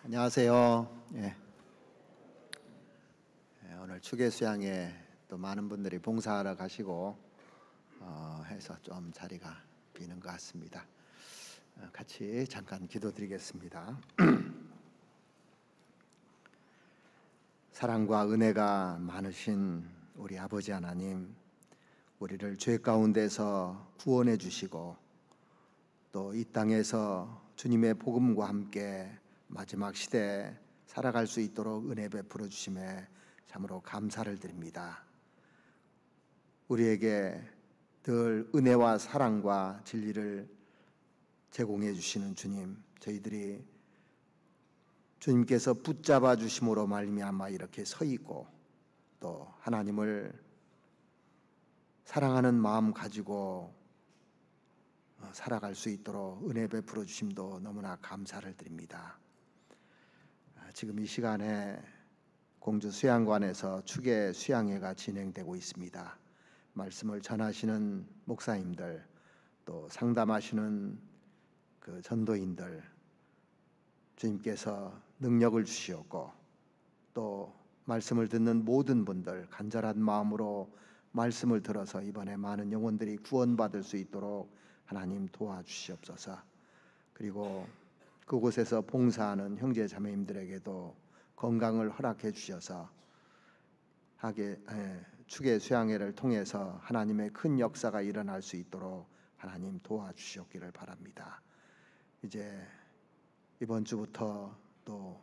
안녕하세요. 오늘 추계 수양에 또 많은 분들이 봉사하러 가시고 해서 좀 자리가 비는 것 같습니다. 같이 잠깐 기도드리겠습니다. 사랑과 은혜가 많으신 우리 아버지 하나님, 우리를 죄 가운데서 구원해 주시고 또 이 땅에서 주님의 복음과 함께 마지막 시대에 살아갈 수 있도록 은혜 베풀어 주심에 참으로 감사를 드립니다. 우리에게 늘 은혜와 사랑과 진리를 제공해 주시는 주님, 저희들이 주님께서 붙잡아 주심으로 말미암아 이렇게 서 있고 또 하나님을 사랑하는 마음 가지고 살아갈 수 있도록 은혜 베풀어 주심도 너무나 감사를 드립니다. 지금 이 시간에 공주 수양관에서 추계 수양회가 진행되고 있습니다. 말씀을 전하시는 목사님들, 또 상담하시는 그 전도인들, 주님께서 능력을 주시었고 또 말씀을 듣는 모든 분들 간절한 마음으로 말씀을 들어서 이번에 많은 영혼들이 구원받을 수 있도록 하나님 도와주시옵소서. 그리고 그곳에서 봉사하는 형제 자매님들에게도 건강을 허락해 주셔서 추계 수양회를 통해서 하나님의 큰 역사가 일어날 수 있도록 하나님 도와주시옵기를 바랍니다. 이제 이번 주부터 또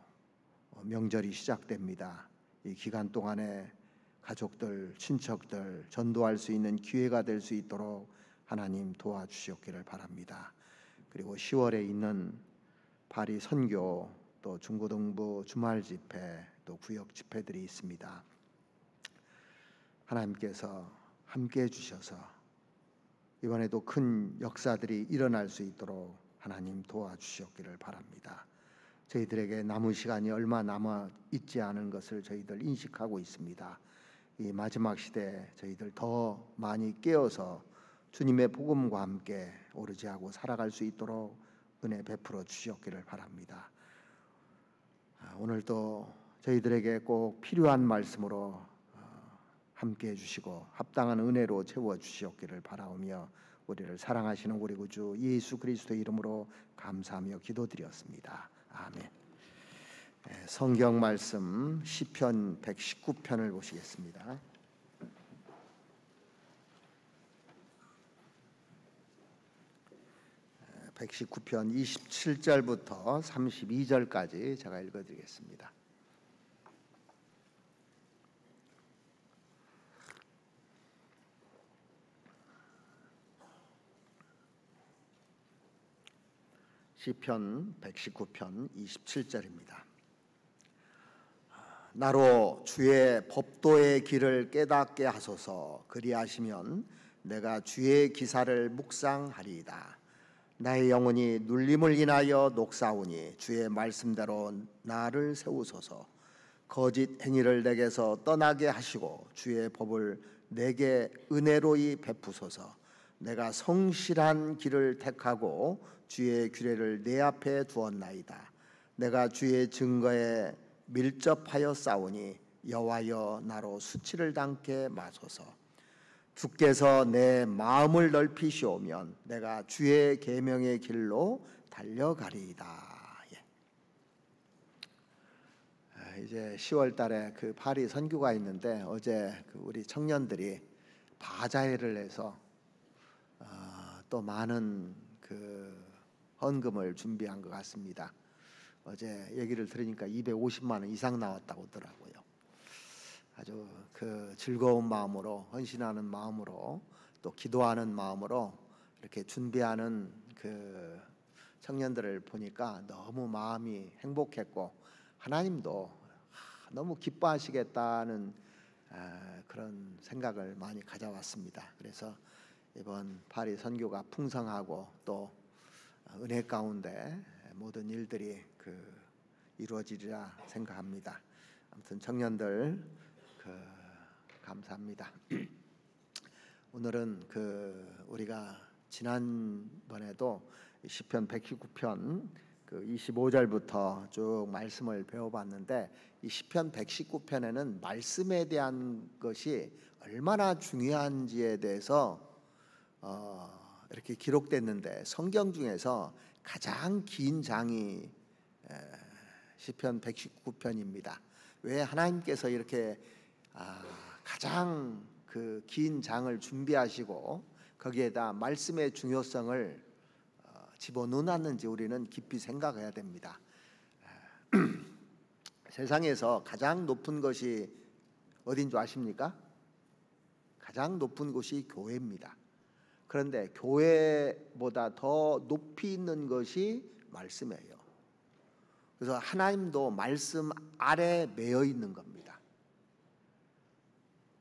명절이 시작됩니다. 이 기간 동안에 가족들, 친척들 전도할 수 있는 기회가 될 수 있도록 하나님 도와주시옵기를 바랍니다. 그리고 10월에 있는 파리 선교, 또 중고등부 주말 집회, 또 구역 집회들이 있습니다. 하나님께서 함께 해주셔서 이번에도 큰 역사들이 일어날 수 있도록 하나님 도와주시옵기를 바랍니다. 저희들에게 남은 시간이 얼마 남아 있지 않은 것을 저희들 인식하고 있습니다. 이 마지막 시대에 저희들 더 많이 깨어서 주님의 복음과 함께 오르지하고 살아갈 수 있도록 은혜 베풀어 주시옵기를 바랍니다. 오늘도 저희들에게 꼭 필요한 말씀으로 함께 해주시고 합당한 은혜로 채워주시옵기를 바라오며 우리를 사랑하시는 우리 구주 예수 그리스도의 이름으로 감사하며 기도드렸습니다. 아멘. 성경 말씀 시편 119편을 보시겠습니다. (119편) 27절부터 32절까지 제가 읽어드리겠습니다. 시편 119편 27절입니다. 나로 주의 법도의 길을 깨닫게 하소서. 그리하시면 내가 주의 기사를 묵상하리이다. 나의 영혼이 눌림을 인하여 녹사오니 주의 말씀대로 나를 세우소서. 거짓 행위를 내게서 떠나게 하시고 주의 법을 내게 은혜로이 베푸소서. 내가 성실한 길을 택하고 주의 규례를 내 앞에 두었나이다. 내가 주의 증거에 밀접하여 싸우니 여호와여 나로 수치를 당케 마소서. 주께서 내 마음을 넓히시오면 내가 주의 계명의 길로 달려가리이다. 이제 10월 달에 그 파리 선교가 있는데 어제 우리 청년들이 바자회를 해서 또 많은 헌금을 준비한 것 같습니다. 어제 얘기를 들으니까 250만 원 이상 나왔다고 하더라고요. 아주 즐거운 마음으로, 헌신하는 마음으로, 또 기도하는 마음으로 이렇게 준비하는 청년들을 보니까 너무 마음이 행복했고 하나님도 너무 기뻐하시겠다는 그런 생각을 많이 가져왔습니다. 그래서 이번 파리 선교가 풍성하고 또 은혜 가운데 모든 일들이 이루어지리라 생각합니다. 아무튼 청년들 감사합니다. 오늘은 우리가 지난번에도 시편 119편 그 25절부터 쭉 말씀을 배워봤는데 이 시편 119편에는 말씀에 대한 것이 얼마나 중요한지에 대해서 이렇게 기록됐는데 성경 중에서 가장 긴 장이 시편 119편입니다. 왜 하나님께서 이렇게 가장 그 긴 장을 준비하시고 거기에다 말씀의 중요성을 집어넣어놨는지 우리는 깊이 생각해야 됩니다. 세상에서 가장 높은 것이 어딘 줄 아십니까? 가장 높은 곳이 교회입니다. 그런데 교회보다 더 높이 있는 것이 말씀이에요. 그래서 하나님도 말씀 아래 매여 있는 겁니다.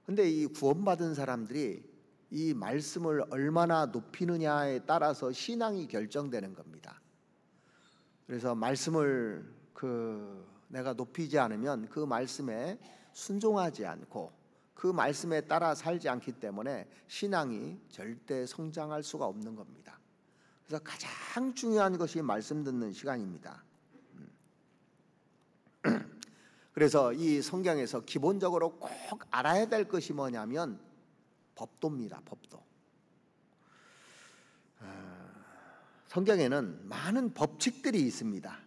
그런데 이 구원받은 사람들이 이 말씀을 얼마나 높이느냐에 따라서 신앙이 결정되는 겁니다. 그래서 말씀을 내가 높이지 않으면 그 말씀에 순종하지 않고 그 말씀에 따라 살지 않기 때문에 신앙이 절대 성장할 수가 없는 겁니다. 그래서 가장 중요한 것이 말씀 듣는 시간입니다. 그래서 이 성경에서 기본적으로 꼭 알아야 될 것이 뭐냐면 법도입니다. 법도. 성경에는 많은 법칙들이 있습니다.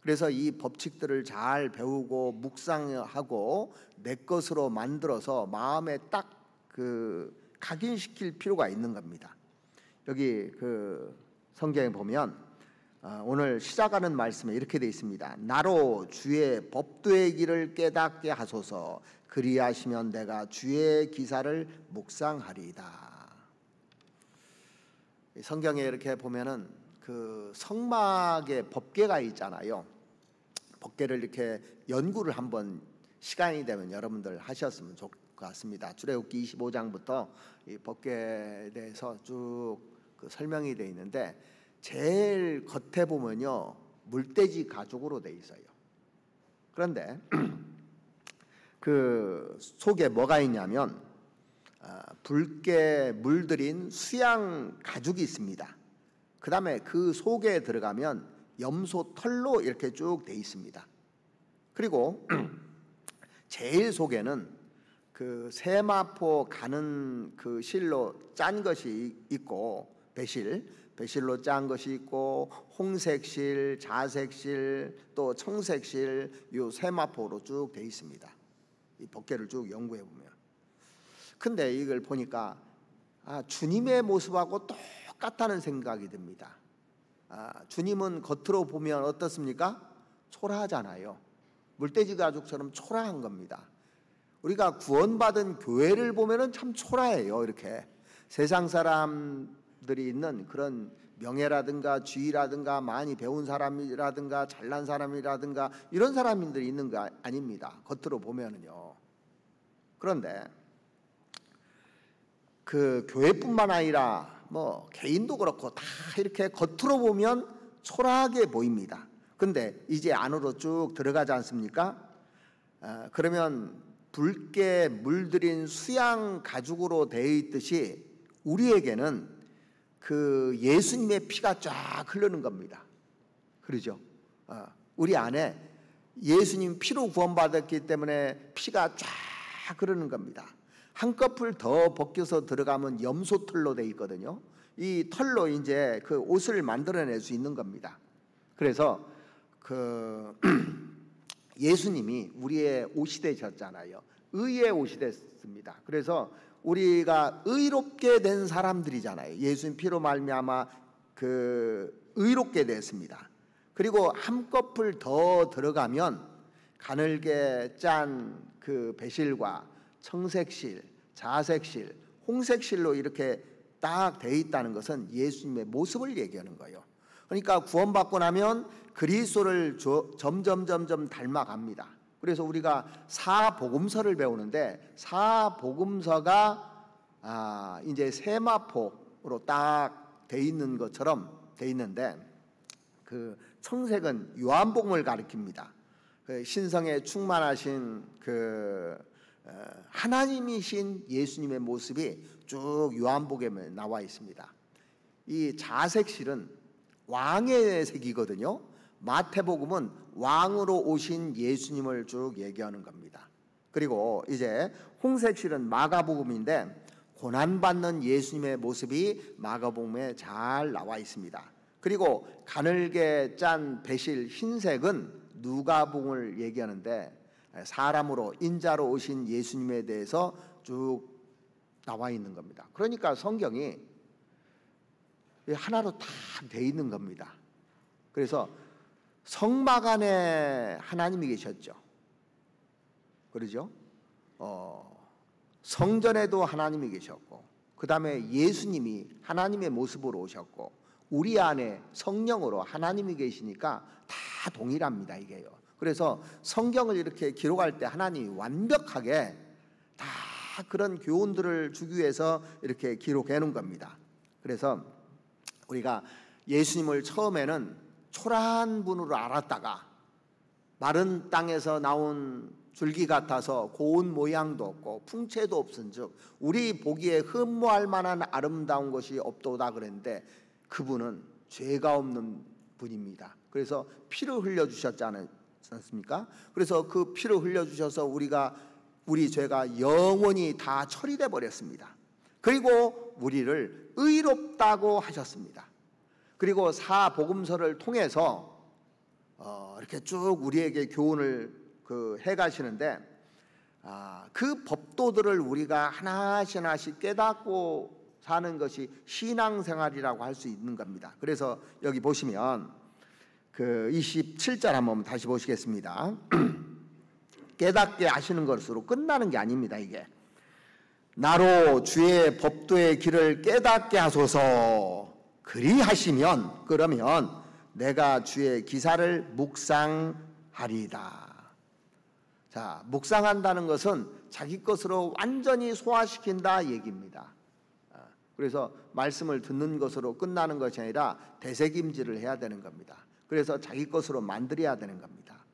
그래서 이 법칙들을 잘 배우고 묵상하고 내 것으로 만들어서 마음에 딱 각인시킬 필요가 있는 겁니다. 여기 성경에 보면 오늘 시작하는 말씀에 이렇게 되어 있습니다. 나로 주의 법도의 길을 깨닫게 하소서. 그리하시면 내가 주의 기사를 묵상하리이다. 성경에 이렇게 보면은 성막의 법궤가 있잖아요. 법궤를 이렇게 연구를 한번 시간이 되면 여러분들 하셨으면 좋을 것 같습니다. 출애굽기 25장부터 이 법궤에 대해서 쭉 설명이 되어 있는데 제일 겉에 보면요 물돼지 가죽으로 되어 있어요. 그런데 그 속에 뭐가 있냐면 붉게 물들인 수양 가죽이 있습니다. 그 다음에 그 속에 들어가면 염소 털로 이렇게 쭉 돼 있습니다. 그리고 제일 속에는 세마포 가는 실로 짠 것이 있고 배실로 짠 것이 있고 홍색실, 자색실, 또 청색실 요 세마포로 쭉 돼 있습니다. 이 법궤를 쭉 연구해 보면. 근데 이걸 보니까 주님의 모습하고 똑같다는 생각이 듭니다. 주님은 겉으로 보면 어떻습니까? 초라하잖아요. 물돼지 가죽처럼 초라한 겁니다. 우리가 구원받은 교회를 보면은 참 초라해요. 이렇게 세상 사람들이 있는 그런 명예라든가 지위라든가 많이 배운 사람이라든가 잘난 사람이라든가 이런 사람들이 있는 거 아닙니다. 겉으로 보면은요. 그런데 교회뿐만 아니라 개인도 그렇고 다 이렇게 겉으로 보면 초라하게 보입니다. 근데 이제 안으로 쭉 들어가지 않습니까? 그러면 붉게 물들인 수양 가죽으로 되어 있듯이 우리에게는 예수님의 피가 쫙 흐르는 겁니다. 그러죠? 우리 안에 예수님 피로 구원받았기 때문에 피가 쫙 흐르는 겁니다. 한꺼풀 더 벗겨서 들어가면 염소털로 되어 있거든요. 이 털로 이제 옷을 만들어낼 수 있는 겁니다. 그래서 예수님이 우리의 옷이 되셨잖아요. 의의 옷이 됐습니다. 그래서 우리가 의롭게 된 사람들이잖아요. 예수님 피로 말미암아 의롭게 됐습니다. 그리고 한꺼풀 더 들어가면 가늘게 짠 배실과 청색실, 자색실, 홍색실로 이렇게 딱 돼 있다는 것은 예수님의 모습을 얘기하는 거예요. 그러니까 구원받고 나면 그리스도를 점점 닮아갑니다. 그래서 우리가 사복음서를 배우는데 사복음서가 이제 세마포로 딱 돼 있는 것처럼 돼 있는데 청색은 요한복음을 가리킵니다. 신성에 충만하신 하나님이신 예수님의 모습이 쭉 요한복음에 나와 있습니다. 이 자색실은 왕의 색이거든요. 마태복음은 왕으로 오신 예수님을 쭉 얘기하는 겁니다. 그리고 이제 홍색실은 마가복음인데 고난받는 예수님의 모습이 마가복음에 잘 나와 있습니다. 그리고 가늘게 짠 배실 흰색은 누가복음을 얘기하는데 사람으로 인자로 오신 예수님에 대해서 쭉 나와 있는 겁니다. 그러니까 성경이 하나로 다 돼 있는 겁니다. 그래서 성막 안에 하나님이 계셨죠. 그러죠? 성전에도 하나님이 계셨고, 그 다음에 예수님이 하나님의 모습으로 오셨고, 우리 안에 성령으로 하나님이 계시니까 다 동일합니다, 이게요. 그래서 성경을 이렇게 기록할 때 하나님이 완벽하게 다 그런 교훈들을 주기 위해서 이렇게 기록해 놓은 겁니다. 그래서 우리가 예수님을 처음에는 초라한 분으로 알았다가 마른 땅에서 나온 줄기 같아서 고운 모양도 없고 풍채도 없은즉 우리 보기에 흠모할 만한 아름다운 것이 없도다 그랬는데 그분은 죄가 없는 분입니다. 그래서 피를 흘려주셨지 않습니까? 그래서 그 피를 흘려주셔서 우리 죄가 영원히 다 처리돼 버렸습니다. 그리고 우리를 의롭다고 하셨습니다. 그리고 사복음서를 통해서 이렇게 쭉 우리에게 교훈을 해가시는데 그 법도들을 우리가 하나씩 깨닫고 사는 것이 신앙생활이라고 할 수 있는 겁니다. 그래서 여기 보시면 그 27절 한번 다시 보시겠습니다. 깨닫게 하시는 것으로 끝나는 게 아닙니다. 이게 나로 주의 법도의 길을 깨닫게 하소서. 그리하시면 그러면 내가 주의 기사를 묵상하리이다. 자, 묵상한다는 것은 자기 것으로 완전히 소화시킨다 얘기입니다. 그래서 말씀을 듣는 것으로 끝나는 것이 아니라 되새김질을 해야 되는 겁니다. 그래서 자기 것으로 만들어야 되는 겁니다.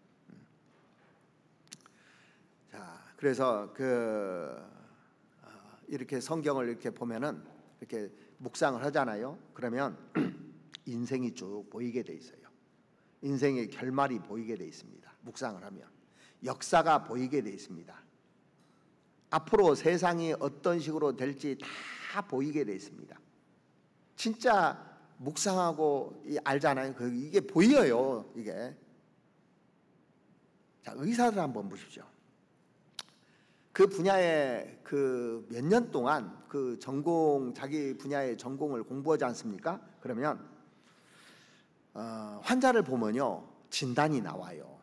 자, 그래서 이렇게 성경을 이렇게 보면은 이렇게 묵상을 하잖아요. 그러면 인생이 쭉 보이게 돼 있어요. 인생의 결말이 보이게 돼 있습니다. 묵상을 하면 역사가 보이게 돼 있습니다. 앞으로 세상이 어떤 식으로 될지 다 보이게 돼 있습니다. 진짜 묵상하고 알잖아요. 이게 보여요. 이게. 자, 의사들 한번 보십시오. 그 분야에 몇 년 동안 자기 분야의 전공을 공부하지 않습니까? 그러면 환자를 보면요 진단이 나와요.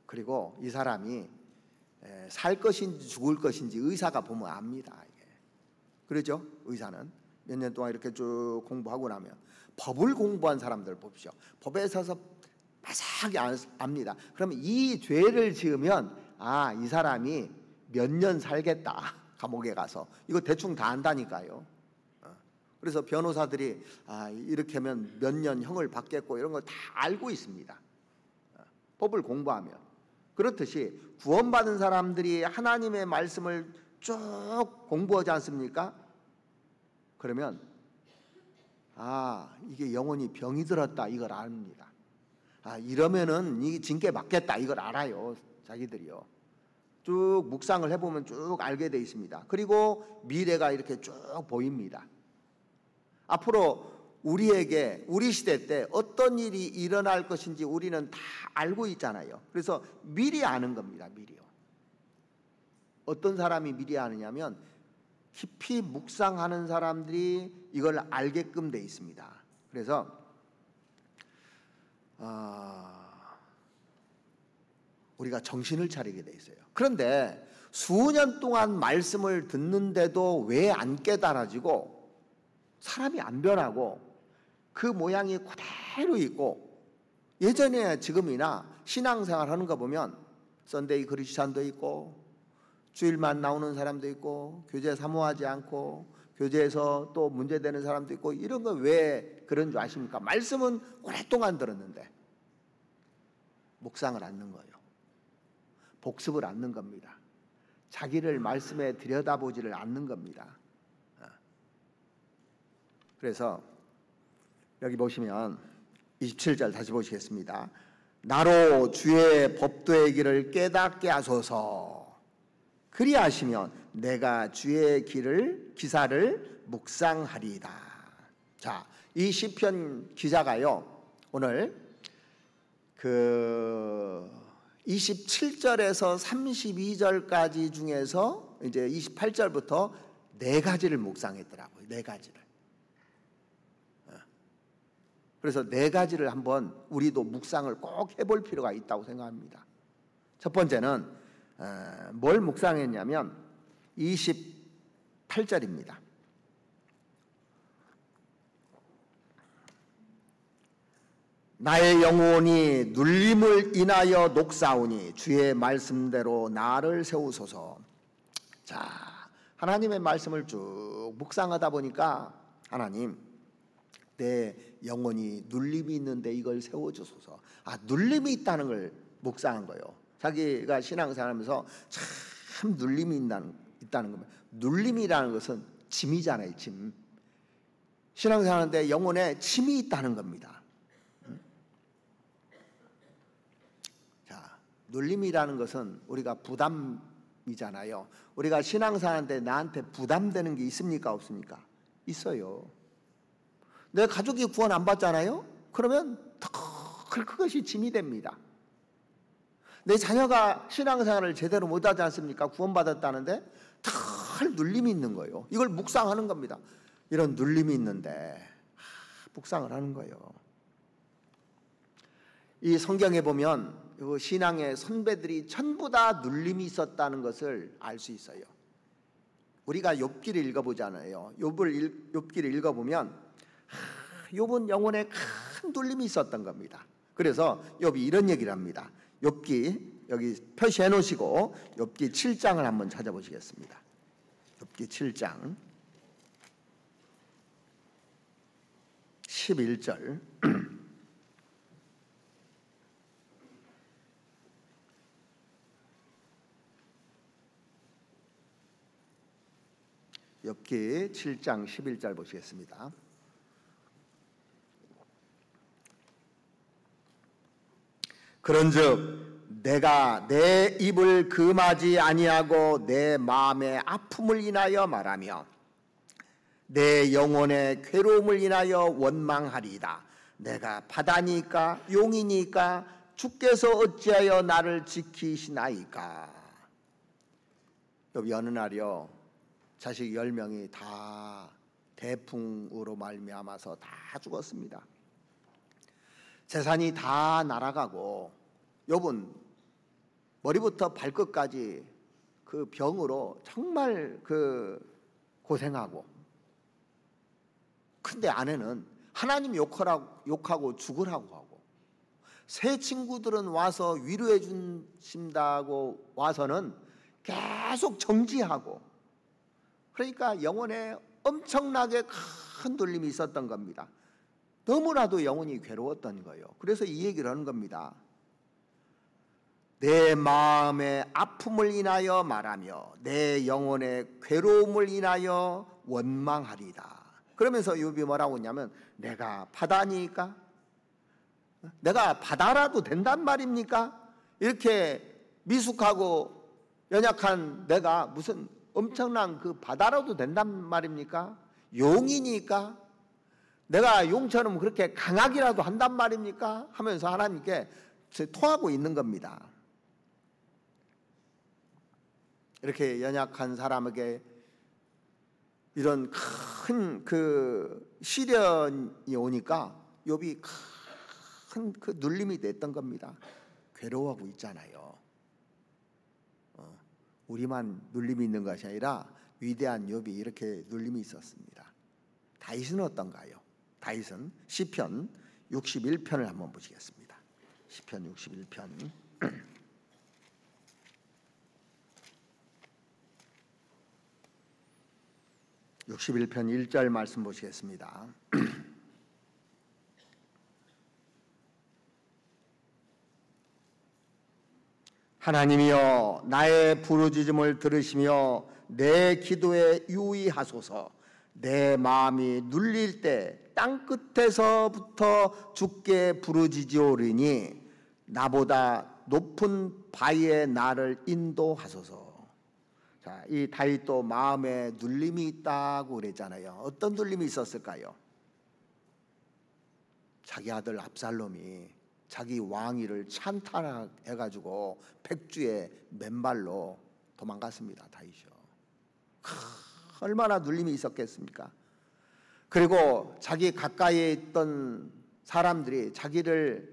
그리고 이 사람이 살 것인지 죽을 것인지 의사가 보면 압니다. 이게. 그러죠? 의사는 몇 년 동안 이렇게 쭉 공부하고 나면 법을 공부한 사람들 보십시오. 법에 있어서 바삭히 압니다. 그러면 이 죄를 지으면 이 사람이 몇 년 살겠다. 감옥에 가서 이거 대충 다 안다니까요. 그래서 변호사들이 이렇게 하면 몇 년 형을 받겠고 이런 거 다 알고 있습니다. 법을 공부하면. 그렇듯이 구원받은 사람들이 하나님의 말씀을 쭉 공부하지 않습니까? 그러면 이게 영혼이 병이 들었다 이걸 압니다. 이러면은 이 징계 받겠다 이걸 알아요. 자기들이요. 쭉 묵상을 해보면 쭉 알게 돼 있습니다. 그리고 미래가 이렇게 쭉 보입니다. 앞으로 우리에게 우리 시대 때 어떤 일이 일어날 것인지 우리는 다 알고 있잖아요. 그래서 미리 아는 겁니다. 미리요. 어떤 사람이 미리 아느냐면 깊이 묵상하는 사람들이 이걸 알게끔 돼 있습니다. 그래서 우리가 정신을 차리게 돼 있어요. 그런데 수년 동안 말씀을 듣는데도 왜 안 깨달아지고 사람이 안 변하고 그 모양이 그대로 있고 예전에 지금이나 신앙생활 하는 거 보면 썬데이 크리스찬도 있고 주일만 나오는 사람도 있고 교제 사모하지 않고 교제에서 또 문제되는 사람도 있고 이런 거 왜 그런 줄 아십니까? 말씀은 오랫동안 들었는데 묵상을 않는 거예요. 복습을 않는 겁니다. 자기를 말씀에 들여다보지를 않는 겁니다. 그래서 여기 보시면 27절 다시 보시겠습니다. 나로 주의 법도의 길을 깨닫게 하소서. 그리하시면 내가 주의 기사를 묵상하리이다. 자, 이 시편 기자가요, 오늘 27절에서 32절까지 중에서 이제 28절부터 네 가지를 묵상했더라고요. 네 가지를. 그래서 네 가지를 한번 우리도 묵상을 꼭 해볼 필요가 있다고 생각합니다. 첫 번째는 뭘 묵상했냐면 28절입니다. 나의 영혼이 눌림을 인하여 녹사오니 주의 말씀대로 나를 세우소서. 자, 하나님의 말씀을 쭉 묵상하다 보니까 하나님, 내 영혼이 눌림이 있는데 이걸 세워주소서. 눌림이 있다는 걸 묵상한 거예요. 자기가 신앙생활하면서 참 눌림이 있다는 겁니다. 눌림이라는 것은 짐이잖아요. 짐. 신앙생활하는데 영혼에 짐이 있다는 겁니다. 자, 눌림이라는 것은 우리가 부담이잖아요. 우리가 신앙생활하는데 나한테 부담되는 게 있습니까? 없습니까? 있어요. 내 가족이 구원 안 받잖아요? 그러면 더 그것이 짐이 됩니다. 내 자녀가 신앙생활을 제대로 못하지 않습니까? 구원받았다는데 더 눌림이 있는 거예요. 이걸 묵상하는 겁니다. 이런 눌림이 있는데 묵상을 하는 거예요. 이 성경에 보면 신앙의 선배들이 전부 다 눌림이 있었다는 것을 알 수 있어요. 우리가 욥기를 읽어보잖아요. 욥기를 읽어보면 욥은 영혼에 큰 눌림이 있었던 겁니다. 그래서 욥이 이런 얘기를 합니다. 욥기 여기 표시해 놓으시고 욥기 7장을 한번 찾아보시겠습니다. 욥기 7장 11절 욥기 7장 11절 보시겠습니다. 그런즉 내가 내 입을 금하지 아니하고 내 마음의 아픔을 인하여 말하며 내 영혼의 괴로움을 인하여 원망하리이다. 내가 바다니까 용이니까 주께서 어찌하여 나를 지키시나이까. 어느 날이요, 자식 10명이 다 대풍으로 말미암아서 다 죽었습니다. 재산이 다 날아가고 욥은 머리부터 발끝까지 그 병으로 정말 고생하고, 근데 아내는 하나님 욕하고 죽으라고 하고, 새 친구들은 와서 위로해 주신다고 와서는 계속 정지하고, 그러니까 영혼에 엄청나게 큰 눌림이 있었던 겁니다. 너무나도 영혼이 괴로웠던 거예요. 그래서 이 얘기를 하는 겁니다. 내 마음의 아픔을 인하여 말하며 내 영혼의 괴로움을 인하여 원망하리다. 그러면서 욥이 뭐라고 했냐면, 내가 바다니까? 내가 바다라도 된단 말입니까? 이렇게 미숙하고 연약한 내가 무슨 엄청난 그 바다라도 된단 말입니까? 용이니까? 내가 용처럼 그렇게 강하기라도 한단 말입니까? 하면서 하나님께 토하고 있는 겁니다. 이렇게 연약한 사람에게 이런 큰 시련이 오니까 욥이 큰 눌림이 됐던 겁니다. 괴로워하고 있잖아요. 우리만 눌림이 있는 것이 아니라 위대한 욥이 이렇게 눌림이 있었습니다. 다윗은 어떤가요? 다윗은 시편 61편을 한번 보시겠습니다. 시편 61편 61편 1절 말씀 보시겠습니다. 하나님이여 나의 부르짖음을 들으시며 내 기도에 유의하소서. 내 마음이 눌릴 때 땅끝에서부터 주께 부르짖으오리니 나보다 높은 바위에 나를 인도하소서. 자, 이 다윗도 마음에 눌림이 있다고 그랬잖아요. 어떤 눌림이 있었을까요? 자기 아들 압살롬이 자기 왕위를 찬탈해가지고 백주에 맨발로 도망갔습니다. 다윗이요. 얼마나 눌림이 있었겠습니까? 그리고 자기 가까이에 있던 사람들이 자기를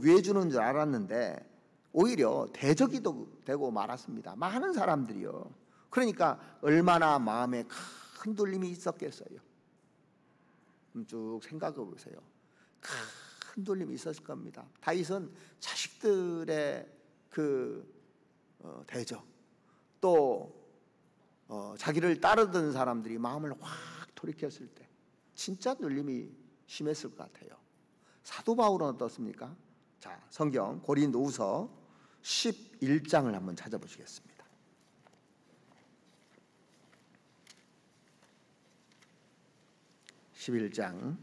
위해 주는 줄 알았는데 오히려 대적이 되고 말았습니다. 많은 사람들이요. 그러니까 얼마나 마음에 큰 눌림이 있었겠어요. 쭉 생각해 보세요. 큰 눌림이 있었을 겁니다. 다윗은 자식들의 대적, 또 자기를 따르던 사람들이 마음을 확 돌이켰을 때 진짜 눌림이 심했을 것 같아요. 사도 바울은 어떻습니까? 자, 성경 고린도후서 11장을 한번 찾아보시겠습니다. 11장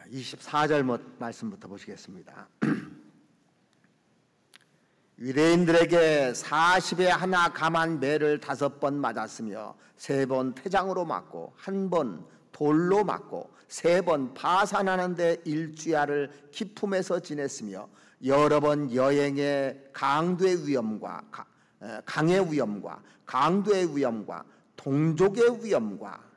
24절 말씀부터 보시겠습니다. 유대인들에게 40에 하나 감한 매를 5번 맞았으며 3번 태장으로 맞고 1번 돌로 맞고 3번 파산하는데 일주야를 기품에서 지냈으며 여러 번 여행의 강도의 위험과 강의 위험과 강도의 위험과 동족의 위험과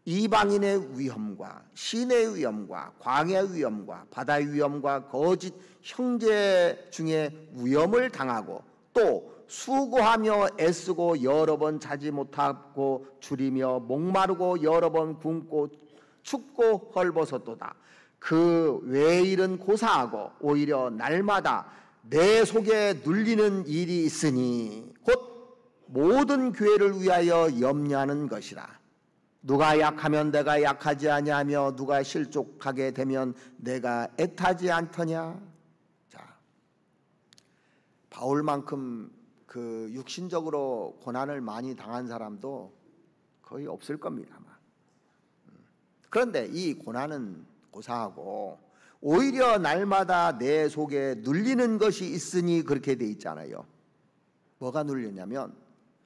이방인의 위험과 시내의 위험과 광야의 위험과 바다의 위험과 거짓 형제 중에 위험을 당하고 또 수고하며 애쓰고 여러 번 자지 못하고 줄이며 목마르고 여러 번 굶고 춥고 헐벗었도다. 그 외의 일은 고사하고 오히려 날마다 내 속에 눌리는 일이 있으니 곧 모든 교회를 위하여 염려하는 것이라. 누가 약하면 내가 약하지 아니하며 누가 실족하게 되면 내가 애타지 않더냐. 자, 바울만큼 육신적으로 고난을 많이 당한 사람도 거의 없을 겁니다, 아마. 그런데 이 고난은 고사하고 오히려 날마다 내 속에 눌리는 것이 있으니 그렇게 돼 있잖아요. 뭐가 눌리냐면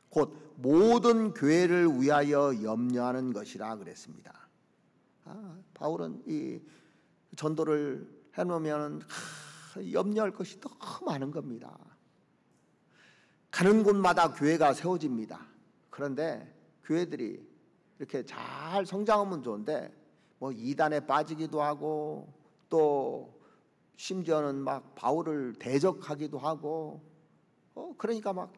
곧 모든 교회를 위하여 염려하는 것이라 그랬습니다. 바울은 이 전도를 해놓으면 염려할 것이 너무 많은 겁니다. 가는 곳마다 교회가 세워집니다. 그런데 교회들이 이렇게 잘 성장하면 좋은데 뭐 이단에 빠지기도 하고 또 심지어는 막 바울을 대적하기도 하고 그러니까 막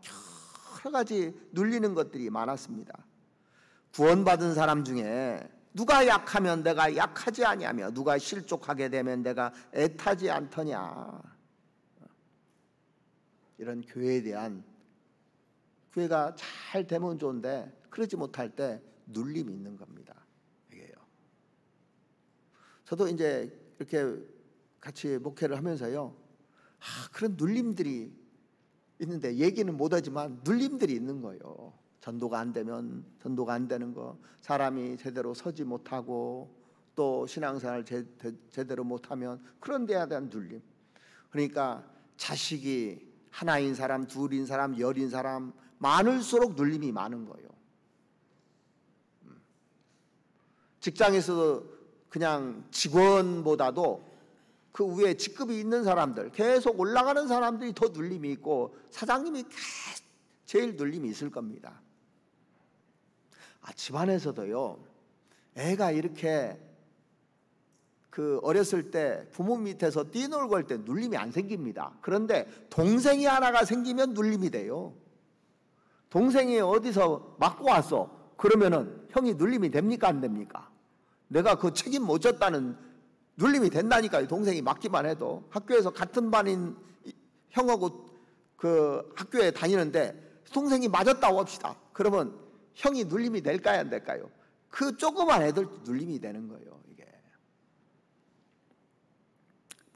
여러 가지 눌리는 것들이 많았습니다. 구원받은 사람 중에 누가 약하면 내가 약하지 아니하며 누가 실족하게 되면 내가 애타지 않더냐. 이런 교회에 대한 교회가 잘 되면 좋은데 그러지 못할 때 눌림이 있는 겁니다. 이게요. 저도 이제 이렇게 같이 목회를 하면서요. 그런 눌림들이 있는데 얘기는 못하지만 눌림들이 있는 거예요. 전도가 안 되면 전도가 안 되는 거, 사람이 제대로 서지 못하고 또 신앙생활 제대로 못하면 그런 데에 대한 눌림. 그러니까 자식이 하나인 사람, 둘인 사람, 열인 사람 많을수록 눌림이 많은 거예요. 직장에서도 그냥 직원보다도 그 위에 직급이 있는 사람들, 계속 올라가는 사람들이 더 눌림이 있고 사장님이 제일 눌림이 있을 겁니다. 집안에서도요. 애가 이렇게 어렸을 때 부모 밑에서 뛰놀고 할 때 눌림이 안 생깁니다. 그런데 동생이 하나가 생기면 눌림이 돼요. 동생이 어디서 맞고 왔어. 그러면은 형이 눌림이 됩니까 안 됩니까? 내가 그 책임 못 졌다는 눌림이 된다니까요. 동생이 맞기만 해도. 학교에서 같은 반인 형하고 학교에 다니는데 동생이 맞았다고 합시다. 그러면 형이 눌림이 될까요 안 될까요? 그 조그만 애들 눌림이 되는 거예요. 이게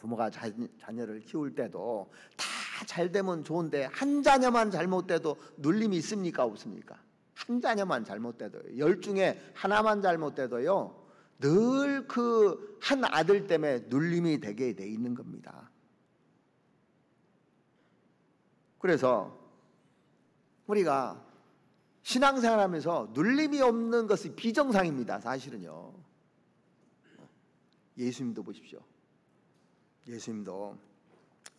부모가 자녀를 키울 때도 다 잘 되면 좋은데 한 자녀만 잘못돼도 눌림이 있습니까? 없습니까? 한 자녀만 잘못돼도요. 10 중에 하나만 잘못돼도요. 늘 그 한 아들 때문에 눌림이 되게 돼 있는 겁니다. 그래서 우리가 신앙생활하면서 눌림이 없는 것이 비정상입니다. 사실은요. 예수님도 보십시오. 예수님도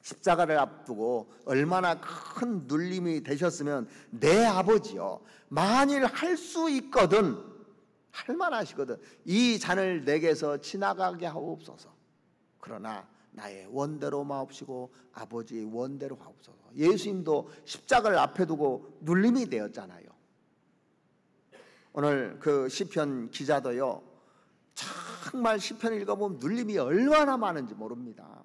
십자가를 앞두고 얼마나 큰 눌림이 되셨으면 내 아버지요 만일 할 수 있거든 할 만하시거든 이 잔을 내게서 지나가게 하옵소서. 그러나 나의 원대로 마옵시고 아버지의 원대로 하옵소서. 예수님도 십자가를 앞에 두고 눌림이 되었잖아요. 오늘 그 시편 기자도요 정말 시편 읽어보면 눌림이 얼마나 많은지 모릅니다.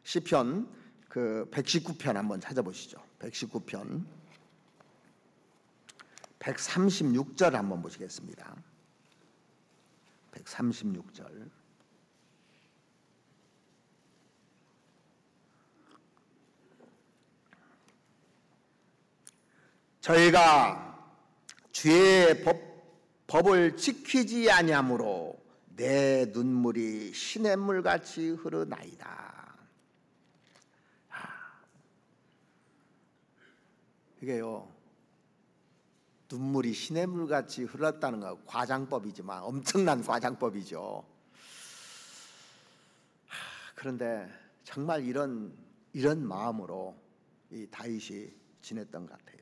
시편 그 119편 한번 찾아보시죠. 119편 136절 한번 보시겠습니다. 136절. 저희가 주의 법을 지키지 아니하므로 내 눈물이 시냇물같이 흐르나이다. 이게요 눈물이 시냇물같이 흘렀다는 거 과장법이지만 엄청난 과장법이죠. 그런데 정말 이런 마음으로 이 다윗이 지냈던 것 같아요.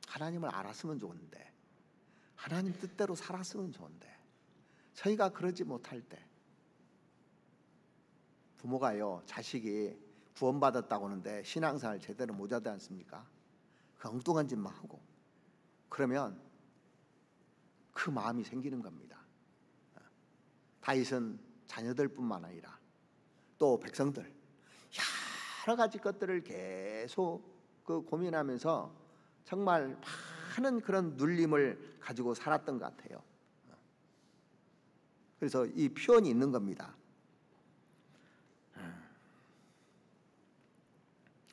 하나님을 알았으면 좋은데 하나님 뜻대로 살았으면 좋은데 저희가 그러지 못할 때 부모가요 자식이 구원받았다고 하는데 신앙생활 제대로 못하지 않습니까? 그 엉뚱한 짓만 하고 그러면 그 마음이 생기는 겁니다. 다윗은 자녀들뿐만 아니라 또 백성들 여러 가지 것들을 계속 그 고민하면서 정말 많은 그런 눌림을 가지고 살았던 것 같아요. 그래서 이 표현이 있는 겁니다.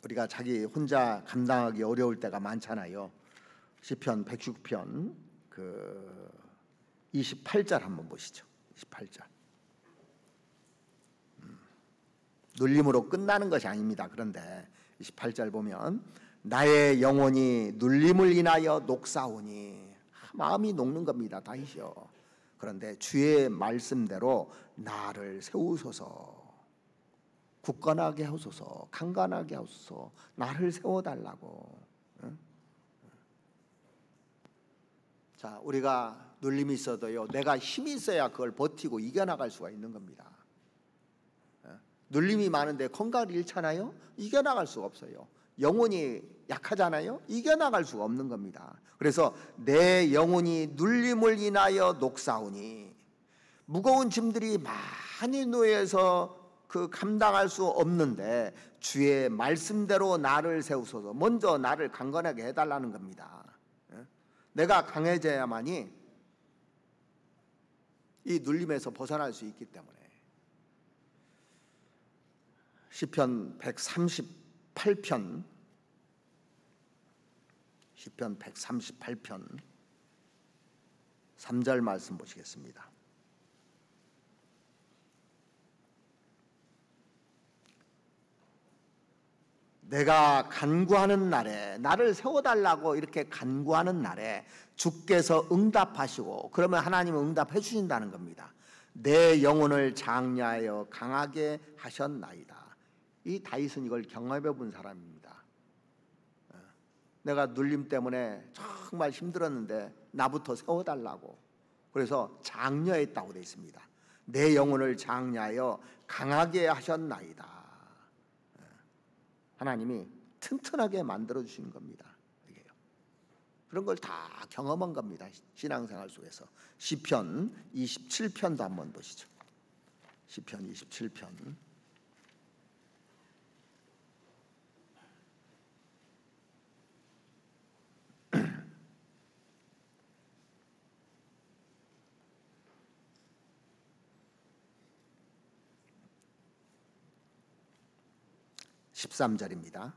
우리가 자기 혼자 감당하기 어려울 때가 많잖아요. 시편 119편 그 28절 한번 보시죠. 28절. 눌림으로 끝나는 것이 아닙니다. 그런데 28절 보면 나의 영혼이 눌림을 인하여 녹사오니 마음이 녹는 겁니다. 다윗이요. 그런데 주의 말씀대로 나를 세우소서. 굳건하게 하소서. 강건하게 하소서. 나를 세워달라고. 자, 우리가 눌림이 있어도요 내가 힘이 있어야 그걸 버티고 이겨나갈 수가 있는 겁니다. 눌림이 많은데 건강을 잃잖아요. 이겨나갈 수가 없어요. 영혼이 약하잖아요. 이겨나갈 수가 없는 겁니다. 그래서 내 영혼이 눌림을 인하여 녹사오니 무거운 짐들이 많이 놓여서 그 감당할 수 없는데 주의 말씀대로 나를 세우소서. 먼저 나를 강건하게 해달라는 겁니다. 내가 강해져야만이 이 눌림에서 벗어날 수 있기 때문에. 시편 138편 시편 138편 3절 말씀 보시겠습니다. 내가 간구하는 날에 나를 세워달라고 이렇게 간구하는 날에 주께서 응답하시고 그러면 하나님은 응답해 주신다는 겁니다. 내 영혼을 장려하여 강하게 하셨나이다. 이 다윗은 이걸 경험해 본 사람입니다. 내가 눌림 때문에 정말 힘들었는데 나부터 세워달라고 그래서 장려했다고 되어 있습니다. 내 영혼을 장려하여 강하게 하셨나이다. 하나님이 튼튼하게 만들어주시는 겁니다. 그런 걸 다 경험한 겁니다. 신앙생활 속에서. 시편 27편도 한번 보시죠. 시편 27편 13절입니다.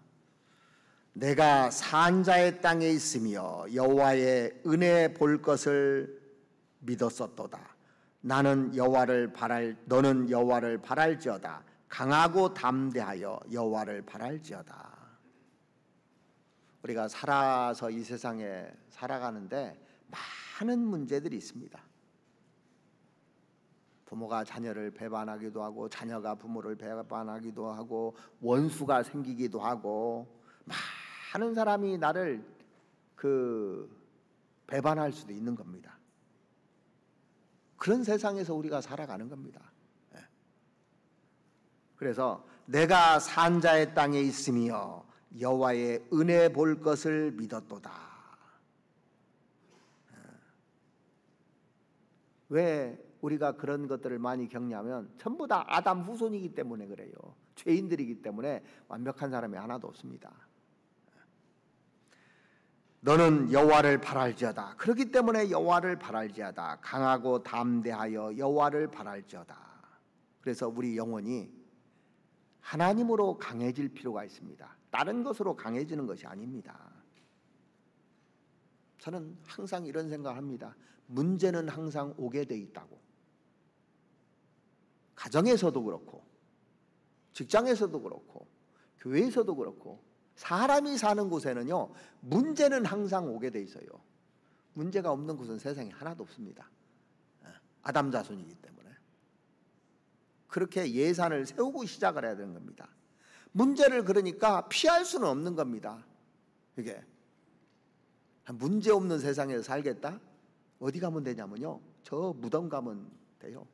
내가 산자의 땅에 있으며 여호와의 은혜 볼 것을 믿었었도다. 너는 여호와를 바랄지어다. 강하고 담대하여 여호와를 바랄지어다. 우리가 살아서 이 세상에 살아가는데 많은 문제들이 있습니다. 부모가 자녀를 배반하기도 하고, 자녀가 부모를 배반하기도 하고, 원수가 생기기도 하고, 많은 사람이 나를 배반할 수도 있는 겁니다. 그런 세상에서 우리가 살아가는 겁니다. 그래서 내가 산자의 땅에 있으며 여호와의 은혜 볼 것을 믿었도다. 왜 우리가 그런 것들을 많이 겪냐면 전부 다 아담 후손이기 때문에 그래요. 죄인들이기 때문에 완벽한 사람이 하나도 없습니다. 너는 여호와를 바랄지어다. 그렇기 때문에 여호와를 바랄지어다. 강하고 담대하여 여호와를 바랄지어다. 그래서 우리 영혼이 하나님으로 강해질 필요가 있습니다. 다른 것으로 강해지는 것이 아닙니다. 저는 항상 이런 생각을 합니다. 문제는 항상 오게 돼 있다고. 가정에서도 그렇고, 직장에서도 그렇고, 교회에서도 그렇고, 사람이 사는 곳에는요, 문제는 항상 오게 돼 있어요. 문제가 없는 곳은 세상에 하나도 없습니다. 아담 자손이기 때문에. 그렇게 예산을 세우고 시작을 해야 되는 겁니다. 문제를 그러니까 피할 수는 없는 겁니다. 이게 문제 없는 세상에서 살겠다? 어디 가면 되냐면요, 저 무덤 가면 돼요.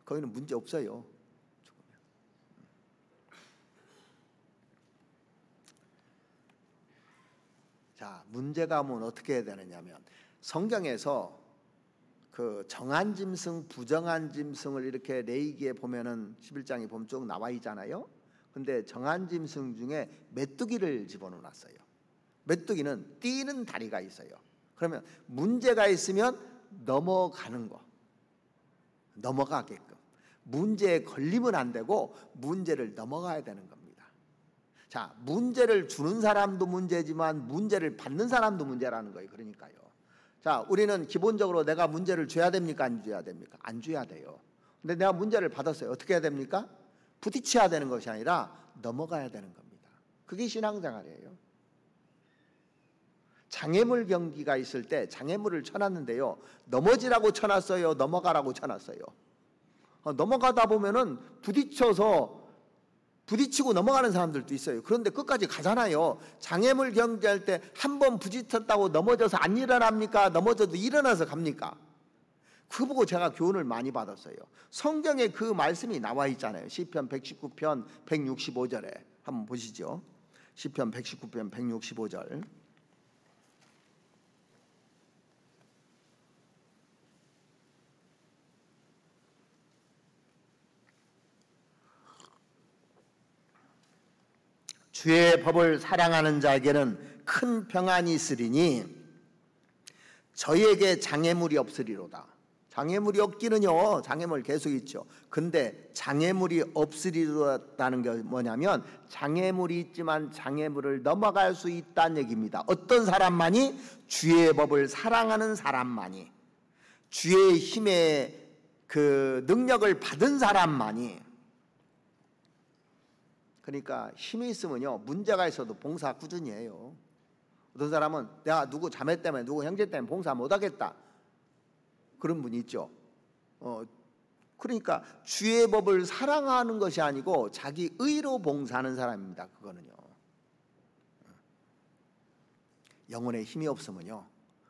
거기는 문제 없어요. 자, 문제가 오면 어떻게 해야 되느냐면, 성경에서 그 정한 짐승, 부정한 짐승을 이렇게 레위기에 보면은 11장에 보면 쭉 나와 있잖아요. 근데 정한 짐승 중에 메뚜기를 집어넣어 놨어요. 메뚜기는 뛰는 다리가 있어요. 그러면 문제가 있으면 넘어가는 거, 넘어가게끔. 문제에 걸리면 안 되고 문제를 넘어가야 되는 겁니다. 자, 문제를 주는 사람도 문제지만 문제를 받는 사람도 문제라는 거예요. 그러니까요. 자, 우리는 기본적으로 내가 문제를 줘야 됩니까? 안 줘야 됩니까? 안 줘야 돼요. 근데 내가 문제를 받았어요. 어떻게 해야 됩니까? 부딪혀야 되는 것이 아니라 넘어가야 되는 겁니다. 그게 신앙생활이에요. 장애물 경기가 있을 때 장애물을 쳐놨는데요, 넘어지라고 쳐놨어요? 넘어가라고 쳐놨어요? 넘어가다 보면은 부딪히고 넘어가는 사람들도 있어요. 그런데 끝까지 가잖아요. 장애물 경기할 때 한 번 부딪혔다고 넘어져서 안 일어납니까? 넘어져도 일어나서 갑니까? 그거 보고 제가 교훈을 많이 받았어요. 성경에 그 말씀이 나와 있잖아요. 시편 119편 165절에 한번 보시죠. 시편 119편 165절. 주의 법을 사랑하는 자에게는 큰 평안이 있으리니 저희에게 장애물이 없으리로다. 장애물이 없기는요, 장애물 계속 있죠. 근데 장애물이 없으리로다는 게 뭐냐면, 장애물이 있지만 장애물을 넘어갈 수 있다는 얘기입니다. 어떤 사람만이? 주의 법을 사랑하는 사람만이, 주의 힘의 그 능력을 받은 사람만이. 그러니까 힘이 있으면요, 문제가 있어도 봉사 꾸준히 해요. 어떤 사람은 내가 누구 자매 때문에, 누구 형제 때문에 봉사 못하겠다, 그런 분이 있죠. 그러니까 주의 법을 사랑하는 것이 아니고 자기 의로 봉사하는 사람입니다. 그거는요. 영혼에 힘이 없으면요,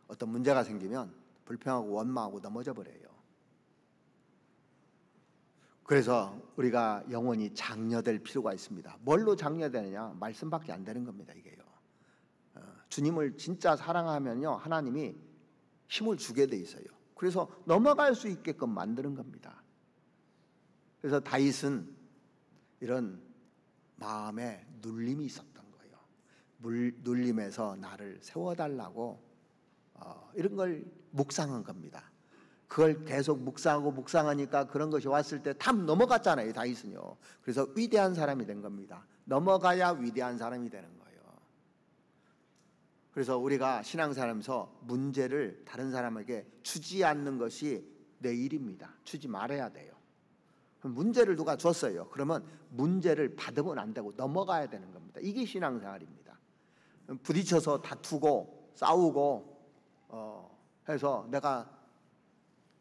어떤 문제가 생기면 불평하고 원망하고 넘어져 버려요. 그래서 우리가 영혼이 장려될 필요가 있습니다. 뭘로 장려되느냐? 말씀밖에 안 되는 겁니다. 이게요. 주님을 진짜 사랑하면요, 하나님이 힘을 주게 돼 있어요. 그래서 넘어갈 수 있게끔 만드는 겁니다. 그래서 다윗은 이런 마음에 눌림이 있었던 거예요. 눌림에서 나를 세워달라고 이런 걸 묵상한 겁니다. 그걸 계속 묵상하니까 그런 것이 왔을 때 다 넘어갔잖아요, 다윗은요. 그래서 위대한 사람이 된 겁니다. 넘어가야 위대한 사람이 되는 거예요. 그래서 우리가 신앙생활하면서 문제를 다른 사람에게 주지 않는 것이 내 일입니다. 주지 말아야 돼요. 문제를 누가 줬어요. 그러면 문제를 받으면 안 되고 넘어가야 되는 겁니다. 이게 신앙생활입니다. 부딪혀서 다투고 싸우고 해서 내가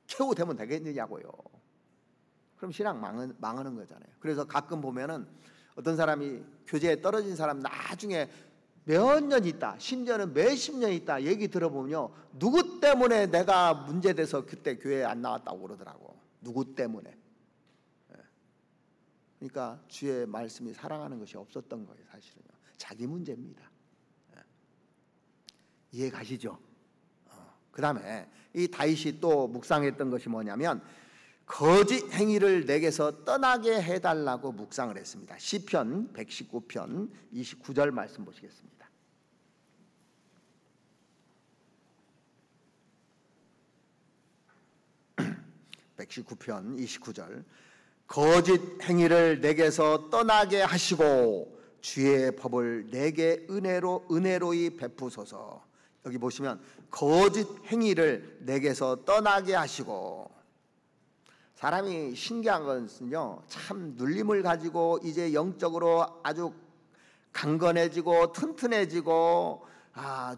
최후되면 되겠느냐고요. 그럼 신앙 망하는 거잖아요. 그래서 가끔 보면은 어떤 사람이 교제에 떨어진 사람 나중에 몇 년 있다, 심지어는 몇십 년 있다 얘기 들어보면요, 누구 때문에 내가 문제돼서 그때 교회에 안 나왔다고 그러더라고. 누구 때문에. 그러니까 주의 말씀이 살아가는 것이 없었던 거예요. 사실은요, 자기 문제입니다. 이해 가시죠? 그 다음에 이 다윗이 또 묵상했던 것이 뭐냐면 거짓 행위를 내게서 떠나게 해달라고 묵상을 했습니다. 시편 119편 29절 말씀 보시겠습니다. 119편 29절. 거짓 행위를 내게서 떠나게 하시고 주의 법을 내게 은혜로이 베푸소서. 여기 보시면 거짓 행위를 내게서 떠나게 하시고, 사람이 신기한 것은요, 참 눌림을 가지고 이제 영적으로 아주 강건해지고 튼튼해지고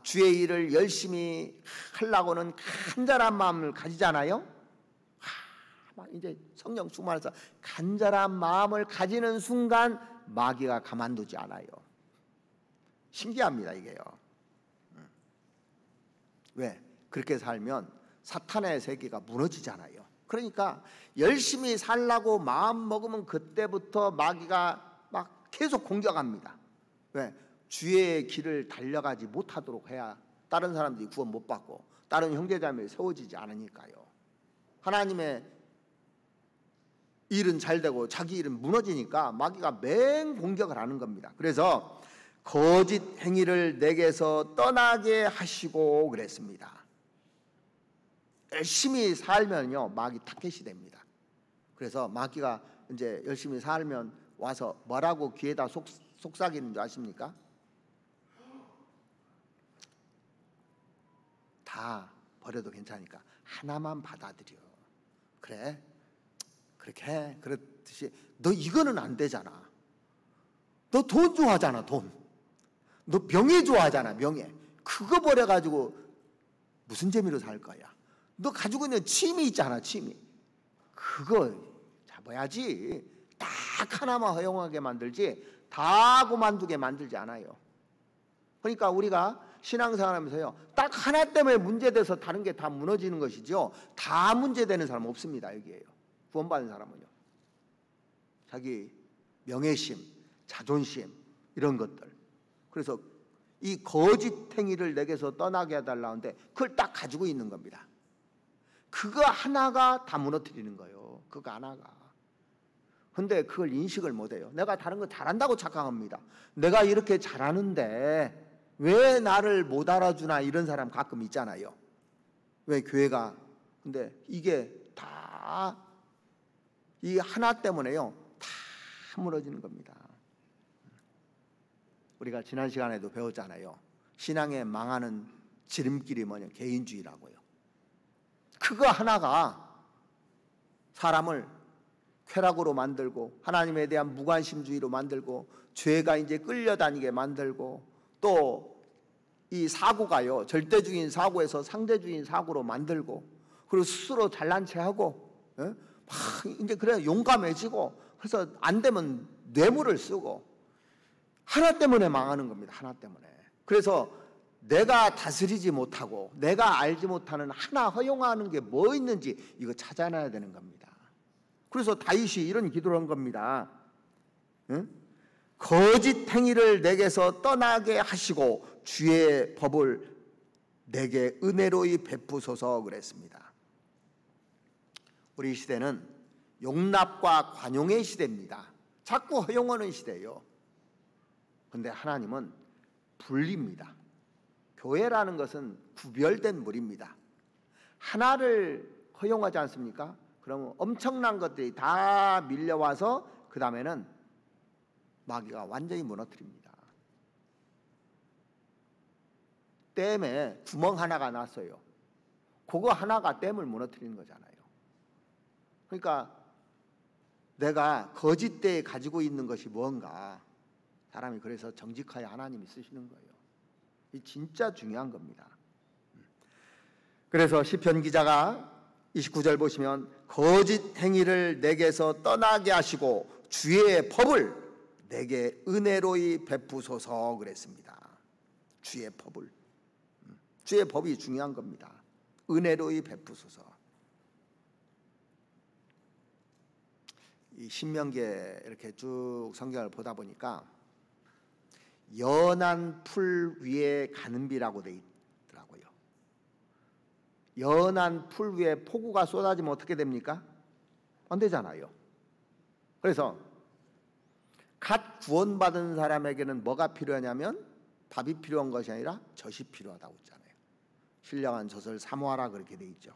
주의 일을 열심히 하려고는 간절한 마음을 가지잖아요. 이제 성령 충만해서 간절한 마음을 가지는 순간 마귀가 가만두지 않아요. 신기합니다, 이게요. 왜? 그렇게 살면 사탄의 세계가 무너지잖아요. 그러니까 열심히 살라고 마음 먹으면 그때부터 마귀가 막 계속 공격합니다. 왜? 주의 길을 달려가지 못하도록 해야 다른 사람들이 구원 못 받고 다른 형제자매가 세워지지 않으니까요. 하나님의 일은 잘 되고 자기 일은 무너지니까 마귀가 맹 공격을 하는 겁니다. 그래서 거짓 행위를 내게서 떠나게 하시고 그랬습니다. 열심히 살면요, 마귀 타켓이 됩니다. 그래서 마귀가 이제 열심히 살면 와서 뭐라고 귀에다 속삭이는 줄 아십니까? 다 버려도 괜찮으니까 하나만 받아들여. 그래, 그렇게 해. 그렇듯이 너 이거는 안 되잖아. 너 돈 좋아하잖아, 돈. 너 명예 좋아하잖아, 명예. 그거 버려가지고 무슨 재미로 살 거야? 너 가지고 있는 취미 있잖아, 취미. 그거 잡아야지. 딱 하나만 허용하게 만들지 다 그만두게 만들지 않아요. 그러니까 우리가 신앙생활하면서요, 딱 하나 때문에 문제돼서 다른 게 다 무너지는 것이죠, 다 문제되는 사람은 없습니다. 여기에요. 구원받은 사람은요, 자기 명예심, 자존심 이런 것들. 그래서 이 거짓 행위를 내게서 떠나게 해달라는데 그걸 딱 가지고 있는 겁니다. 그거 하나가 다 무너뜨리는 거예요. 그거 하나가. 근데 그걸 인식을 못해요. 내가 다른 거 잘한다고 착각합니다. 내가 이렇게 잘하는데 왜 나를 못 알아주나, 이런 사람 가끔 있잖아요. 왜 교회가. 근데 이게 다 이 하나 때문에요, 다 무너지는 겁니다. 우리가 지난 시간에도 배웠잖아요. 신앙에 망하는 지름길이 뭐냐, 개인주의라고요. 그거 하나가 사람을 쾌락으로 만들고 하나님에 대한 무관심주의로 만들고 죄가 이제 끌려다니게 만들고, 또 이 사고가요, 절대주의인 사고에서 상대주의인 사고로 만들고, 그리고 스스로 잘난 체하고, 막 이제 그래 용감해지고, 그래서 안 되면 뇌물을 쓰고, 하나 때문에 망하는 겁니다. 하나 때문에. 그래서 내가 다스리지 못하고 내가 알지 못하는 하나 허용하는 게 뭐 있는지 이거 찾아내야 되는 겁니다. 그래서 다윗이 이런 기도를 한 겁니다. 응? 거짓 행위를 내게서 떠나게 하시고 주의 법을 내게 은혜로이 베푸소서 그랬습니다. 우리 시대는 용납과 관용의 시대입니다. 자꾸 허용하는 시대예요. 그런데 하나님은 분리입니다. 교회라는 것은 구별된 무리입니다. 하나를 허용하지 않습니까? 그러면 엄청난 것들이 다 밀려와서 그 다음에는 마귀가 완전히 무너뜨립니다. 댐에 구멍 하나가 났어요. 그거 하나가 댐을 무너뜨리는 거잖아요. 그러니까 내가 거짓되에 가지고 있는 것이 뭔가, 사람이 그래서 정직하여 하나님이 쓰시는 거예요. 이 진짜 중요한 겁니다. 그래서 시편 기자가 29절 보시면 거짓 행위를 내게서 떠나게 하시고 주의 법을 내게 은혜로이 베푸소서 그랬습니다. 주의 법을. 주의 법이 중요한 겁니다. 은혜로이 베푸소서. 이 신명기에 이렇게 쭉 성경을 보다 보니까 연한 풀 위에 가는 비라고 돼 있더라고요. 연한 풀 위에 폭우가 쏟아지면 어떻게 됩니까? 안 되잖아요. 그래서 갓 구원받은 사람에게는 뭐가 필요하냐면 밥이 필요한 것이 아니라 젖이 필요하다고 했잖아요. 신령한 젖을 사모하라 그렇게 돼 있죠.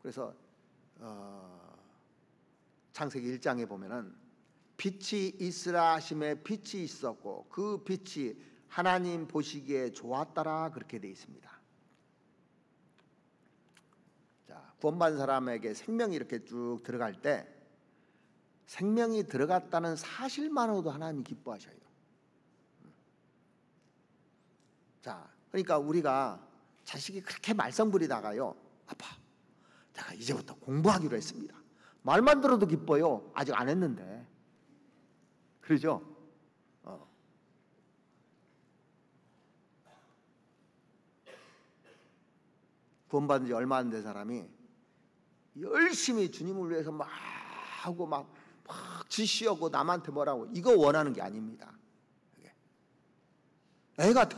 그래서 창세기 1장에 보면은 빛이 있으라 하심에 빛이 있었고 그 빛이 하나님 보시기에 좋았더라 그렇게 돼 있습니다. 자, 구원받은 사람에게 생명이 이렇게 쭉 들어갈 때 생명이 들어갔다는 사실만으로도 하나님이 기뻐하셔요. 자, 그러니까 우리가 자식이 그렇게 말썽 부리다가요, 아빠, 내가 이제부터 공부하기로 했습니다. 말만 들어도 기뻐요. 아직 안 했는데. 그러죠? 구원받은 지 얼마 안 된 사람이 열심히 주님을 위해서 막 하고 막 지시하고 남한테 뭐라고, 이거 원하는 게 아닙니다. 애가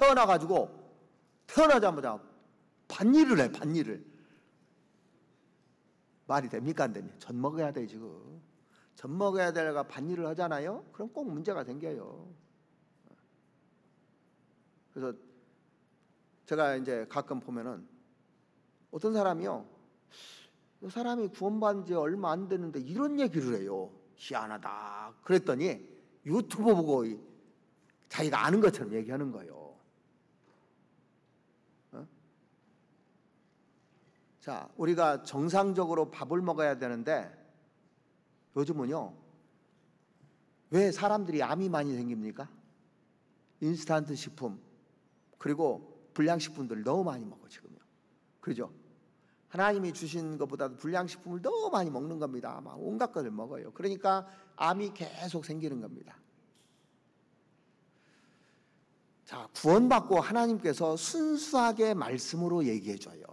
태어나자마자 밭일을 해. 밭일을. 말이 됩니까 안 됩니까? 젖 먹어야 돼 지금. 젖 먹어야 되다가 밭일을 하잖아요. 그럼 꼭 문제가 생겨요. 그래서 제가 이제 가끔 보면은 어떤 사람이요, 이 사람이 구원받은 지 얼마 안 됐는데 이런 얘기를 해요. 희한하다. 그랬더니 유튜브 보고 자기가 아는 것처럼 얘기하는 거예요. 자, 우리가 정상적으로 밥을 먹어야 되는데 요즘은요, 왜 사람들이 암이 많이 생깁니까? 인스턴트 식품 그리고 불량식품들을 너무 많이 먹어 지금요. 그죠? 하나님이 주신 것보다도 불량식품을 너무 많이 먹는 겁니다. 막 온갖 것을 먹어요. 그러니까 암이 계속 생기는 겁니다. 자, 구원받고 하나님께서 순수하게 말씀으로 얘기해 줘요.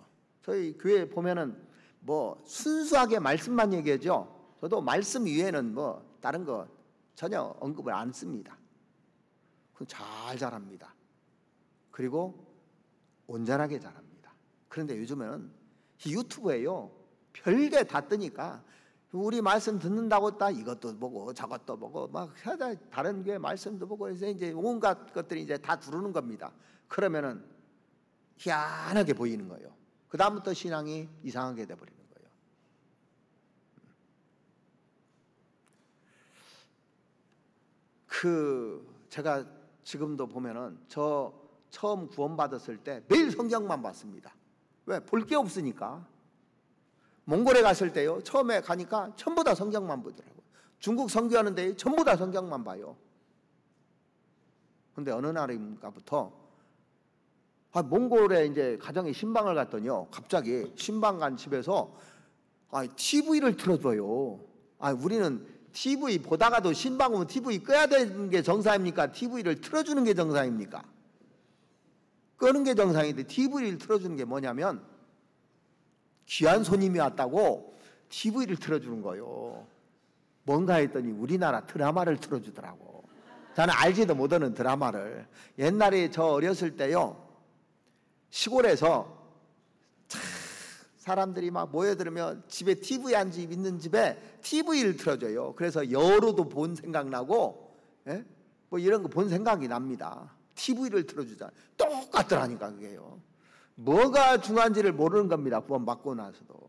저희 교회 보면은 뭐 순수하게 말씀만 얘기하죠. 저도 말씀 위에는 뭐 다른 거 전혀 언급을 안 씁니다. 그건 잘 자랍니다. 그리고 온전하게 자랍니다. 그런데 요즘에는 유튜브에요, 별게 다 뜨니까 우리 말씀 듣는다고 딱 이것도 보고 저것도 보고 막 다른 교회 말씀도 보고 해서 이제 온갖 것들이 이제 다 두르는 겁니다. 그러면은 희한하게 보이는 거예요. 그 다음부터 신앙이 이상하게 돼버리는 거예요. 제가 지금도 보면은 저 처음 구원받았을 때 매일 성경만 봤습니다. 왜? 볼 게 없으니까. 몽골에 갔을 때요, 처음에 가니까 전부 다 성경만 보더라고요. 중국 선교하는데 전부 다 성경만 봐요. 근데 어느 날인가부터 몽골에 이제 가정에 신방을 갔더니요, 갑자기 신방 간 집에서 TV를 틀어줘요. 우리는 TV 보다가도 신방 오면 TV 끄야 되는 게 정상입니까? TV를 틀어주는 게 정상입니까? 끄는 게 정상인데 TV를 틀어주는 게 뭐냐면 귀한 손님이 왔다고 TV를 틀어주는 거예요. 뭔가 했더니 우리나라 드라마를 틀어주더라고. 저는 알지도 못하는 드라마를. 옛날에 저 어렸을 때요, 시골에서 사람들이 막 모여들으면 집에 TV 한 집 있는 집에 TV를 틀어줘요. 그래서 여로도 본 생각나고, 뭐 이런 거 본 생각이 납니다. TV를 틀어주잖아요. 똑같더라니까 그게요. 뭐가 중요한지를 모르는 겁니다. 구원받고 나서도.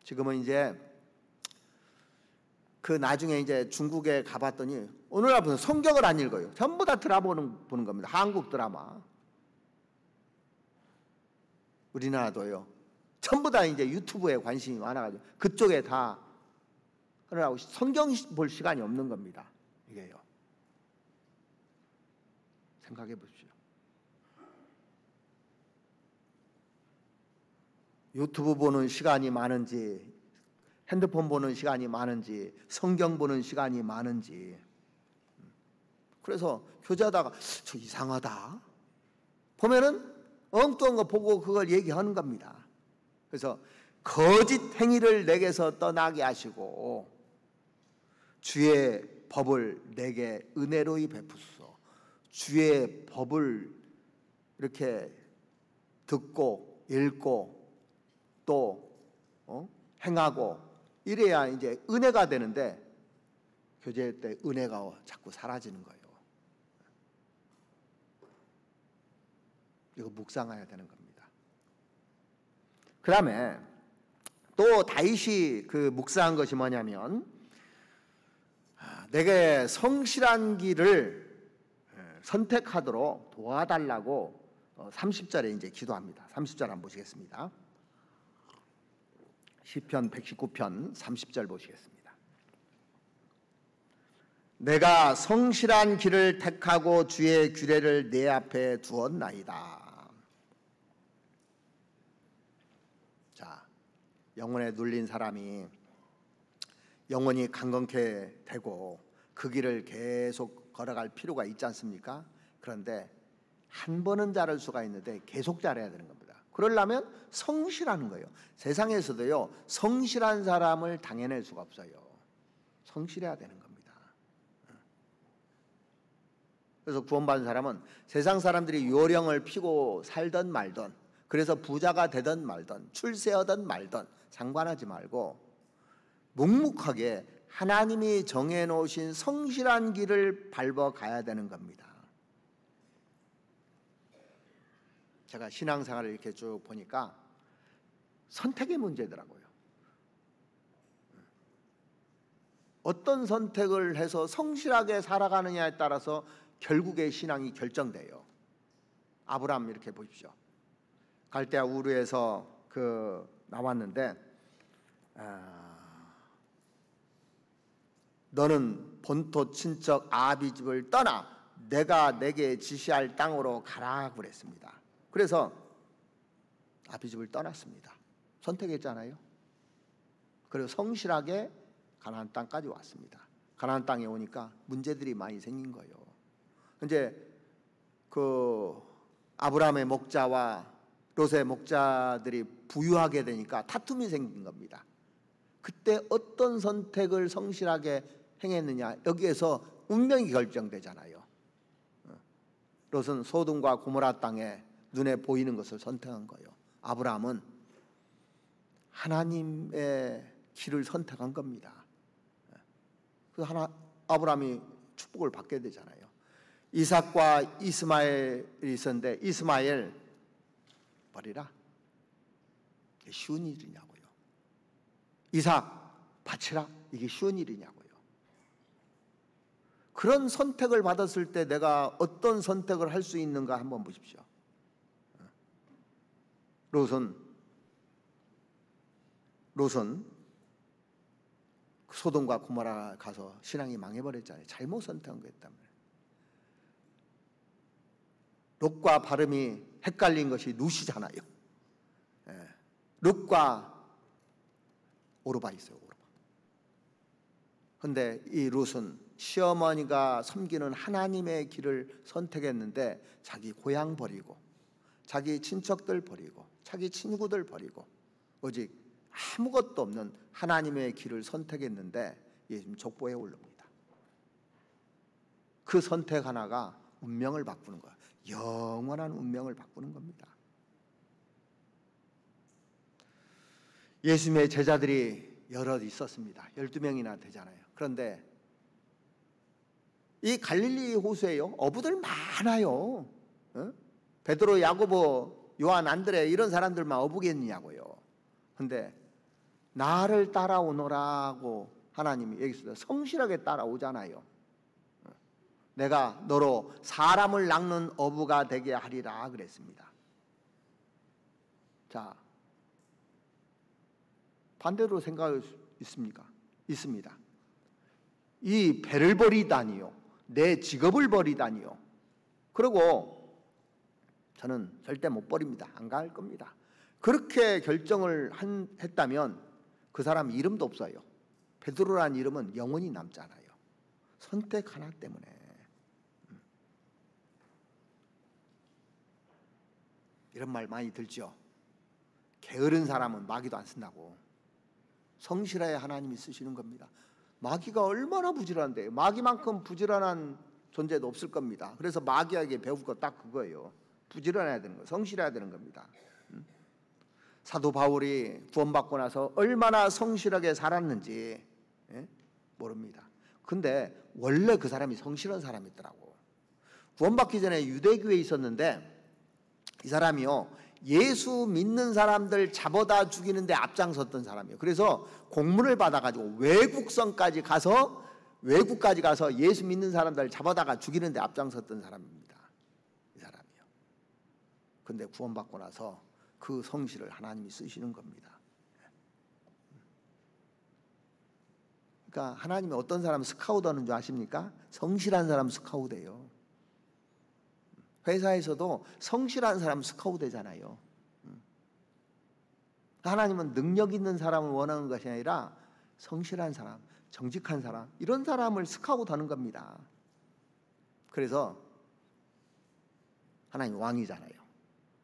지금은 이제 그 나중에 이제 중국에 가봤더니 오늘날 무슨 성경을 안 읽어요. 전부 다 드라마 보는 겁니다. 한국 드라마. 우리나라도요. 전부 다 이제 유튜브에 관심이 많아가지고 그쪽에 다 그러라고 성경 볼 시간이 없는 겁니다. 이게요. 생각해 보십시오. 유튜브 보는 시간이 많은지, 핸드폰 보는 시간이 많은지, 성경 보는 시간이 많은지. 그래서 교제하다가 저 이상하다. 보면은 엉뚱한 거 보고 그걸 얘기하는 겁니다. 그래서 거짓 행위를 내게서 떠나게 하시고 주의 법을 내게 은혜로이 베푸소서. 주의 법을 이렇게 듣고 읽고 또 행하고 이래야 이제 은혜가 되는데 교제할 때 은혜가 자꾸 사라지는 거예요. 이거 묵상해야 되는 겁니다. 그 다음에 또 다윗이 그 묵상한 것이 뭐냐면 내게 성실한 길을 선택하도록 도와달라고 30절에 이제 기도합니다. 30절 한번 보시겠습니다. 시편 119편 30절 보시겠습니다. 내가 성실한 길을 택하고 주의 규례를 내 앞에 두었나이다. 자, 영혼에 눌린 사람이 영혼이 강건케 되고 그 길을 계속 걸어갈 필요가 있지 않습니까? 그런데 한 번은 자를 수가 있는데 계속 잘해야 되는 겁니다. 그러려면 성실하는 거예요. 세상에서도요, 성실한 사람을 당해낼 수가 없어요. 성실해야 되는 겁니다. 그래서 구원받은 사람은 세상 사람들이 요령을 피고 살던 말던, 그래서 부자가 되든 말든 출세하든 말든 상관하지 말고 묵묵하게 하나님이 정해놓으신 성실한 길을 밟아 가야 되는 겁니다. 제가 신앙생활을 이렇게 쭉 보니까 선택의 문제더라고요. 어떤 선택을 해서 성실하게 살아가느냐에 따라서 결국의 신앙이 결정돼요. 아브라함 이렇게 보십시오. 갈대아 우르에서 나왔는데 너는 본토 친척 아비 집을 떠나 내가 내게 지시할 땅으로 가라 그랬습니다. 그래서 아비 집을 떠났습니다. 선택했잖아요. 그리고 성실하게 가나안 땅까지 왔습니다. 가나안 땅에 오니까 문제들이 많이 생긴 거예요. 이제 아브라함의 목자와 롯의 목자들이 부유하게 되니까 다툼이 생긴 겁니다. 그때 어떤 선택을 성실하게 행했느냐, 여기에서 운명이 결정되잖아요. 롯은 소돔과 고모라 땅에 눈에 보이는 것을 선택한 거예요. 아브라함은 하나님의 길을 선택한 겁니다. 아브라함이 축복을 받게 되잖아요. 이삭과 이스마엘이 있었는데 이스마엘 버리라. 이게 쉬운 일이냐고요. 이삭 바치라. 이게 쉬운 일이냐고요. 그런 선택을 받았을 때 내가 어떤 선택을 할 수 있는가 한번 보십시오. 롯은 소돔과 고모라 가서 신앙이 망해버렸잖아요. 잘못 선택한 거였단 말이에요. 롯과 발음이 헷갈린 것이 룻이잖아요. 룻과 오르바 있어요. 오르바. 그런데 이 룻은 시어머니가 섬기는 하나님의 길을 선택했는데 자기 고향 버리고 자기 친척들 버리고 자기 친구들 버리고 오직 아무것도 없는 하나님의 길을 선택했는데 지금 족보에 오릅니다. 그 선택 하나가 운명을 바꾸는 거야. 영원한 운명을 바꾸는 겁니다. 예수님의 제자들이 여럿 있었습니다. 12명이나 되잖아요. 그런데 이 갈릴리 호수에요, 어부들 많아요. 베드로, 야고보 요한, 안드레 이런 사람들만 어부겠느냐고요. 근데 나를 따라오너라고 하나님이 여기서 성실하게 따라오잖아요. 내가 너로 사람을 낚는 어부가 되게 하리라 그랬습니다. 자, 반대로 생각할 수 있습니까? 있습니다. 이 배를 버리다니요, 내 직업을 버리다니요. 그리고 저는 절대 못 버립니다. 안 갈 겁니다. 그렇게 결정을 했다면 그 사람 이름도 없어요. 베드로라는 이름은 영원히 남잖아요. 선택 하나 때문에. 이런 말 많이 들죠. 게으른 사람은 마귀도 안 쓴다고. 성실해야 하나님이 쓰시는 겁니다. 마귀가 얼마나 부지런한데요. 마귀만큼 부지런한 존재도 없을 겁니다. 그래서 마귀에게 배울 거 딱 그거예요. 부지런해야 되는 거, 성실해야 되는 겁니다. 사도 바울이 구원받고 나서 얼마나 성실하게 살았는지 모릅니다. 근데 원래 그 사람이 성실한 사람이더라고. 구원받기 전에 유대교에 있었는데 이 사람이요, 예수 믿는 사람들 잡아다 죽이는데 앞장섰던 사람이에요. 그래서 공문을 받아가지고 외국까지 가서 예수 믿는 사람들 잡아다가 죽이는데 앞장섰던 사람입니다. 이 사람이요. 근데 구원받고 나서 그 성실을 하나님이 쓰시는 겁니다. 그러니까 하나님이 어떤 사람 스카우트하는 줄 아십니까? 성실한 사람 스카우트해요. 회사에서도 성실한 사람 스카우트되잖아요. 하나님은 능력 있는 사람을 원하는 것이 아니라 성실한 사람, 정직한 사람, 이런 사람을 스카우트하는 겁니다. 그래서 하나님 왕이잖아요.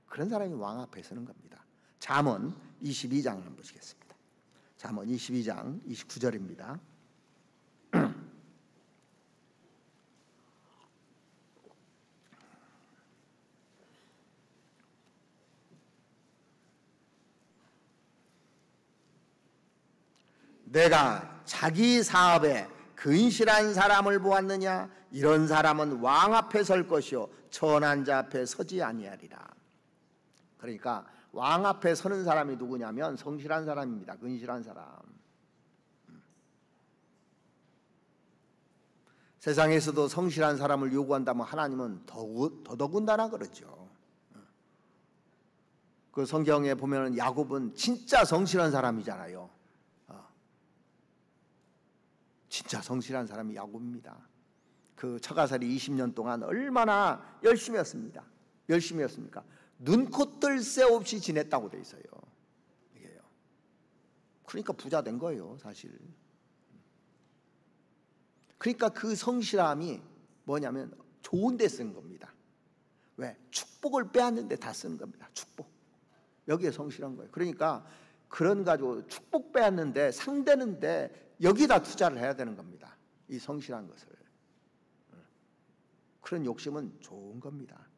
그런 사람이 왕 앞에 서는 겁니다. 잠언 22장을 한번 보시겠습니다. 잠언 22장 29절입니다. 내가 자기 사업에 근실한 사람을 보았느냐? 이런 사람은 왕 앞에 설 것이요 천한 자 앞에 서지 아니하리라. 그러니까 왕 앞에 서는 사람이 누구냐면 성실한 사람입니다. 근실한 사람. 세상에서도 성실한 사람을 요구한다면 하나님은 더더군다나 그러죠. 그 성경에 보면 야곱은 진짜 성실한 사람이잖아요. 진짜 성실한 사람이 야곱입니다. 그 처가살이 20년 동안 얼마나 열심히 했습니까? 눈코 뜰 새 없이 지냈다고 돼 있어요. 이게요. 그러니까 부자 된 거예요, 사실. 그러니까 그 성실함이 뭐냐면 좋은 데 쓴 겁니다. 왜? 축복을 빼앗는데 다 쓰는 겁니다. 축복. 여기에 성실한 거예요. 그러니까 그런 가지고 축복 빼앗는데 상대는데 여기다 투자를 해야 되는 겁니다. 이 성실한 것을. 그런 욕심은 좋은 겁니다.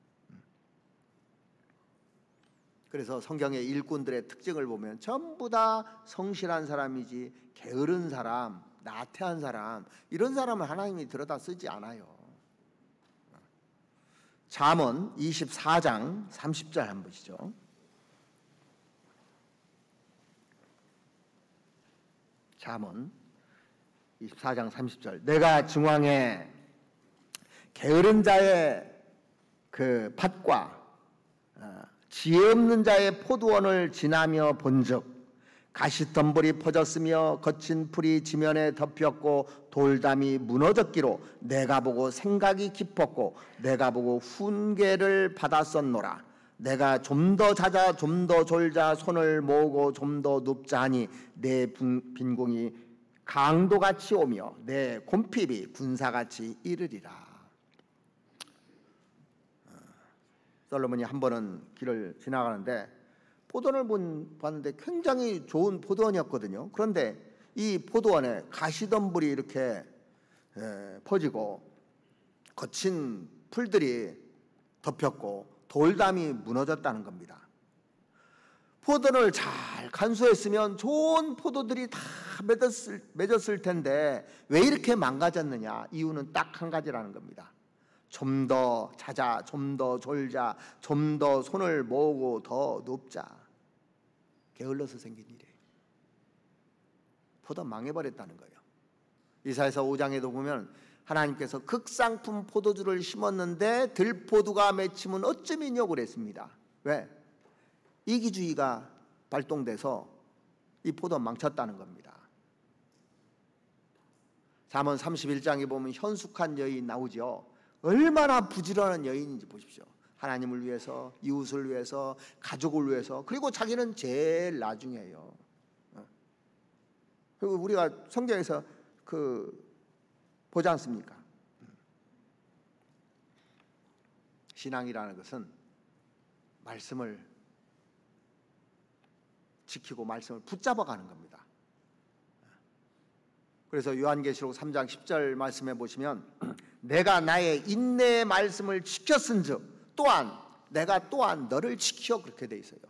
그래서 성경의 일꾼들의 특징을 보면 전부 다 성실한 사람이지 게으른 사람, 나태한 사람, 이런 사람은 하나님이 들여다 쓰지 않아요. 잠언 24장 30절 한번 보시죠. 잠언 24장 30절. 내가 중앙에 게으른 자의 그 밭과 지혜 없는 자의 포도원을 지나며 본즉 가시덤불이 퍼졌으며 거친 풀이 지면에 덮였고 돌담이 무너졌기로 내가 보고 생각이 깊었고 내가 보고 훈계를 받았었노라. 내가 좀 더 자자 좀 더 졸자 손을 모으고 좀 더 눕자 하니 내 빈궁이 강도같이 오며 내 곰핍이 군사같이 이르리라. 솔로몬이 한 번은 길을 지나가는데 포도원을 봤는데 굉장히 좋은 포도원이었거든요. 그런데 이 포도원에 가시덤불이 이렇게 퍼지고 거친 풀들이 덮였고 돌담이 무너졌다는 겁니다. 포도원을 잘 간수했으면 좋은 포도들이 다 맺었을 텐데 왜 이렇게 망가졌느냐? 이유는 딱 한 가지라는 겁니다. 좀 더 자자, 좀 더 졸자, 좀 더 손을 모으고 더 눕자. 게을러서 생긴 일이에요. 포도 망해버렸다는 거예요. 이사야서 5장에도 보면 하나님께서 극상품 포도주를 심었는데 들포두가 맺히면 어쩌면요 그랬습니다. 왜? 이기주의가 발동돼서 이 포도 망쳤다는 겁니다. 잠언 31장에 보면 현숙한 여인 나오죠. 얼마나 부지런한 여인인지 보십시오. 하나님을 위해서, 이웃을 위해서, 가족을 위해서, 그리고 자기는 제일 나중이에요. 그리고 우리가 성경에서 보지 않습니까? 신앙이라는 것은 말씀을 지키고 말씀을 붙잡아가는 겁니다. 그래서 요한계시록 3장 10절 말씀해 보시면 내가 나의 인내의 말씀을 지켰은즉 또한 내가 또한 너를 지켜, 그렇게 돼 있어요.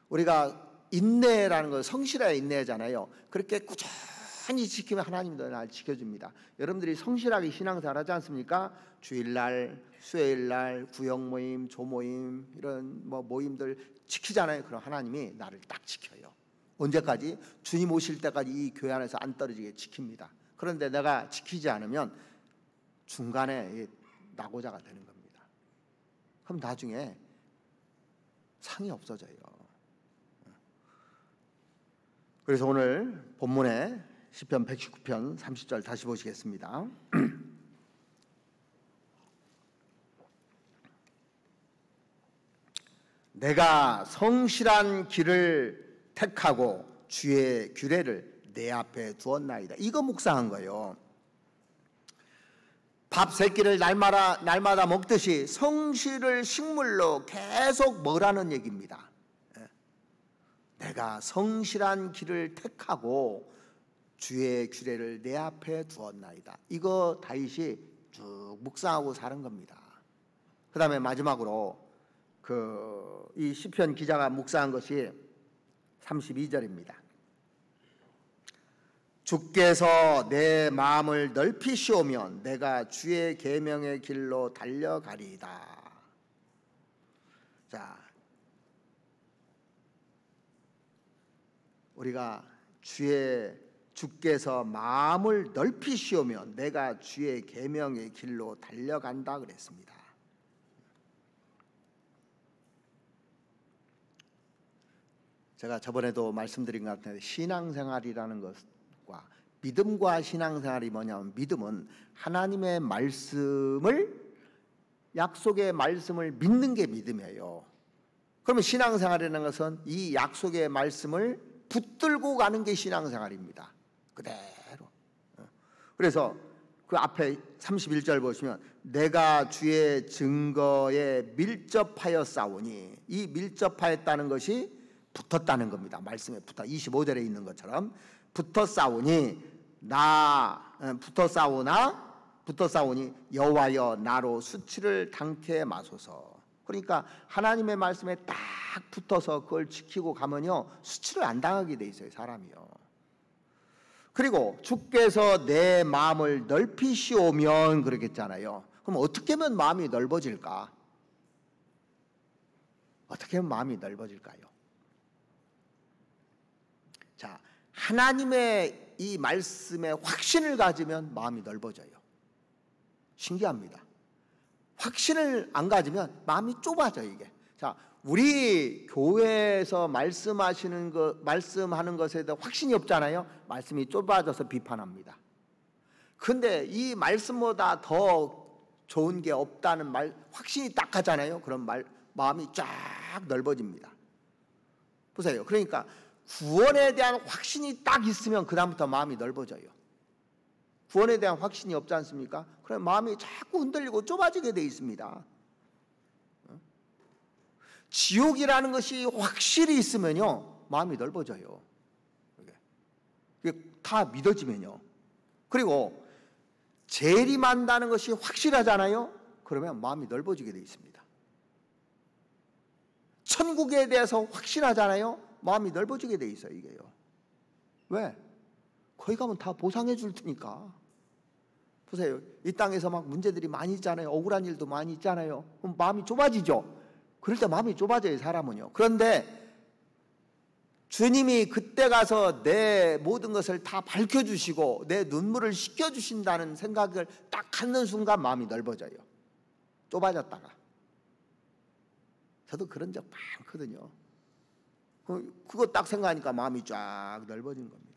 우리가 인내라는 건 성실하게 인내잖아요. 그렇게 꾸준히 지키면 하나님도 날 지켜줍니다. 여러분들이 성실하게 신앙생활 하지 않습니까? 주일날, 수요일날, 구역모임, 조모임 이런 모임들 지키잖아요. 그럼 하나님이 나를 딱 지켜요. 언제까지? 주님 오실 때까지 이 교회 안에서 안 떨어지게 지킵니다. 그런데 내가 지키지 않으면 중간에 낙오자가 되는 겁니다. 그럼 나중에 상이 없어져요. 그래서 오늘 본문에 시편 119편 30절 다시 보시겠습니다. 내가 성실한 길을 택하고 주의 규례를 내 앞에 두었나이다. 이거 묵상한 거예요. 밥 세 끼를 날마다 먹듯이 성실을 식물로 계속 먹으라는 얘기입니다. 내가 성실한 길을 택하고 주의 규례를 내 앞에 두었나이다. 이거 다윗이 쭉 묵상하고 사는 겁니다. 그 다음에 마지막으로 이 시편 기자가 묵상한 것이 32절입니다. 주께서 내 마음을 넓히시오면 내가 주의 계명의 길로 달려가리이다. 자, 우리가 주께서 마음을 넓히시오면 내가 주의 계명의 길로 달려간다 그랬습니다. 제가 저번에도 말씀드린 것 같은데 신앙생활이라는 것과 믿음과 신앙생활이 뭐냐면 믿음은 하나님의 말씀을 약속의 말씀을 믿는 게 믿음이에요. 그러면 신앙생활이라는 것은 이 약속의 말씀을 붙들고 가는 게 신앙생활입니다. 그대로. 그래서 그 앞에 31절 보시면 내가 주의 증거에 밀접하여 싸우니 이 밀접하였다는 것이 붙었다는 겁니다. 말씀에 붙어 25절에 있는 것처럼 붙어 싸우니 붙어 싸우니 여호와여 나로 수치를 당케 마소서. 그러니까 하나님의 말씀에 딱 붙어서 그걸 지키고 가면요 수치를 안 당하게 돼 있어요, 사람이요. 그리고 주께서 내 마음을 넓히시오면 그러겠잖아요. 그럼 어떻게 하면 마음이 넓어질까? 어떻게 하면 마음이 넓어질까요? 자, 하나님의 이 말씀에 확신을 가지면 마음이 넓어져요. 신기합니다. 확신을 안 가지면 마음이 좁아져요, 이게. 자, 우리 교회에서 말씀하는 것에 대해 확신이 없잖아요. 말씀이 좁아져서 비판합니다. 근데 이 말씀보다 더 좋은 게 없다는 확신이 딱 가잖아요. 그럼 마음이 쫙 넓어집니다. 보세요. 그러니까 구원에 대한 확신이 딱 있으면 그 다음부터 마음이 넓어져요. 구원에 대한 확신이 없지 않습니까? 그럼 마음이 자꾸 흔들리고 좁아지게 돼 있습니다. 지옥이라는 것이 확실히 있으면요 마음이 넓어져요. 이게 다 믿어지면요. 그리고 재림한다는 것이 확실하잖아요. 그러면 마음이 넓어지게 돼 있습니다. 천국에 대해서 확실하잖아요. 마음이 넓어지게 돼 있어요, 이게요. 왜? 거기 가면 다 보상해 줄 테니까. 보세요. 이 땅에서 막 문제들이 많이 있잖아요. 억울한 일도 많이 있잖아요. 그럼 마음이 좁아지죠. 그럴 때 마음이 좁아져요, 사람은요. 그런데 주님이 그때 가서 내 모든 것을 다 밝혀주시고 내 눈물을 씻겨주신다는 생각을 딱 갖는 순간 마음이 넓어져요. 좁아졌다가. 저도 그런 적 많거든요. 그거 딱 생각하니까 마음이 쫙 넓어지는 겁니다.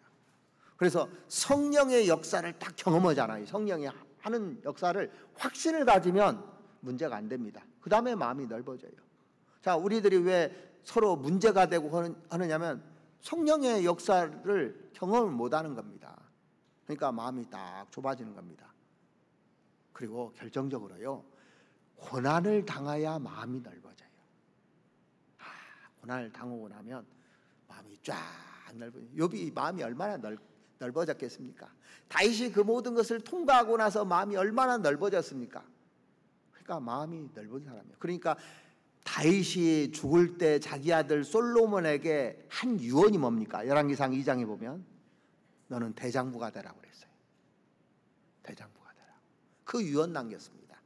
그래서 성령의 역사를 딱 경험하잖아요. 성령이 하는 역사를 확신을 가지면 문제가 안 됩니다. 그 다음에 마음이 넓어져요. 자, 우리들이 왜 서로 문제가 되고 하느냐면 성령의 역사를 경험을 못하는 겁니다. 그러니까 마음이 딱 좁아지는 겁니다. 그리고 결정적으로요, 고난을 당해야 마음이 넓어져요. 고난을 당하고 나면 마음이 쫙 넓어져요. 욥이 마음이 얼마나 넓어졌겠습니까? 다윗이 그 모든 것을 통과하고 나서 마음이 얼마나 넓어졌습니까? 그러니까 마음이 넓은 사람이에요. 그러니까 다윗이 죽을 때 자기 아들 솔로몬에게 한 유언이 뭡니까? 열왕기상 2장에 보면 너는 대장부가 되라고 그랬어요. 대장부가 되라고. 그 유언 남겼습니다.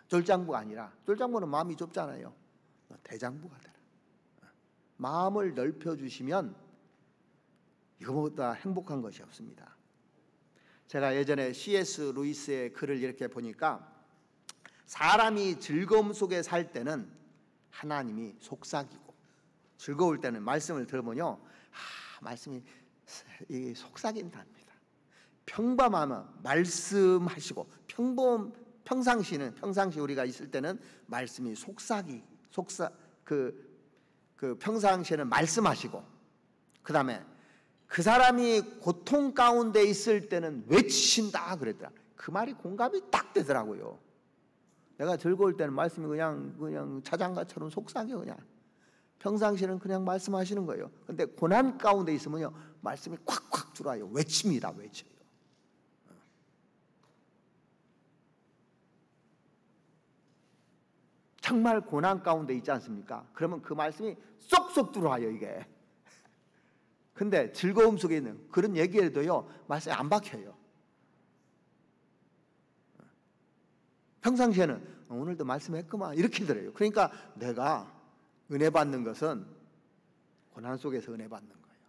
쫄장부가 아니라, 쫄장부는 마음이 좁잖아요. 대장부가 되라. 마음을 넓혀주시면 이거보다 행복한 것이 없습니다. 제가 예전에 C.S. 루이스의 글을 이렇게 보니까 사람이 즐거움 속에 살 때는 하나님이 속삭이고, 즐거울 때는 말씀을 들으면요, 말씀이 속삭인답니다. 평범하면 말씀하시고, 평상시 우리가 있을 때는 말씀이 평상시에는 말씀하시고, 그 다음에 그 사람이 고통 가운데 있을 때는 외치신다 그랬더라. 그 말이 공감이 딱 되더라고요. 내가 즐거울 때는 말씀이 그냥 자장가처럼 속삭여. 그냥 평상시에는 그냥 말씀하시는 거예요. 근데 고난 가운데 있으면요, 말씀이 콱콱 들어와요. 외칩니다. 외쳐요. 정말 고난 가운데 있지 않습니까? 그러면 그 말씀이 쏙쏙 들어와요, 이게. 근데 즐거움 속에 있는 그런 얘기에도요, 말씀이 안 박혀요. 평상시에는 오늘도 말씀했구만 이렇게 들어요. 그러니까 내가 은혜 받는 것은 고난 속에서 은혜 받는 거예요.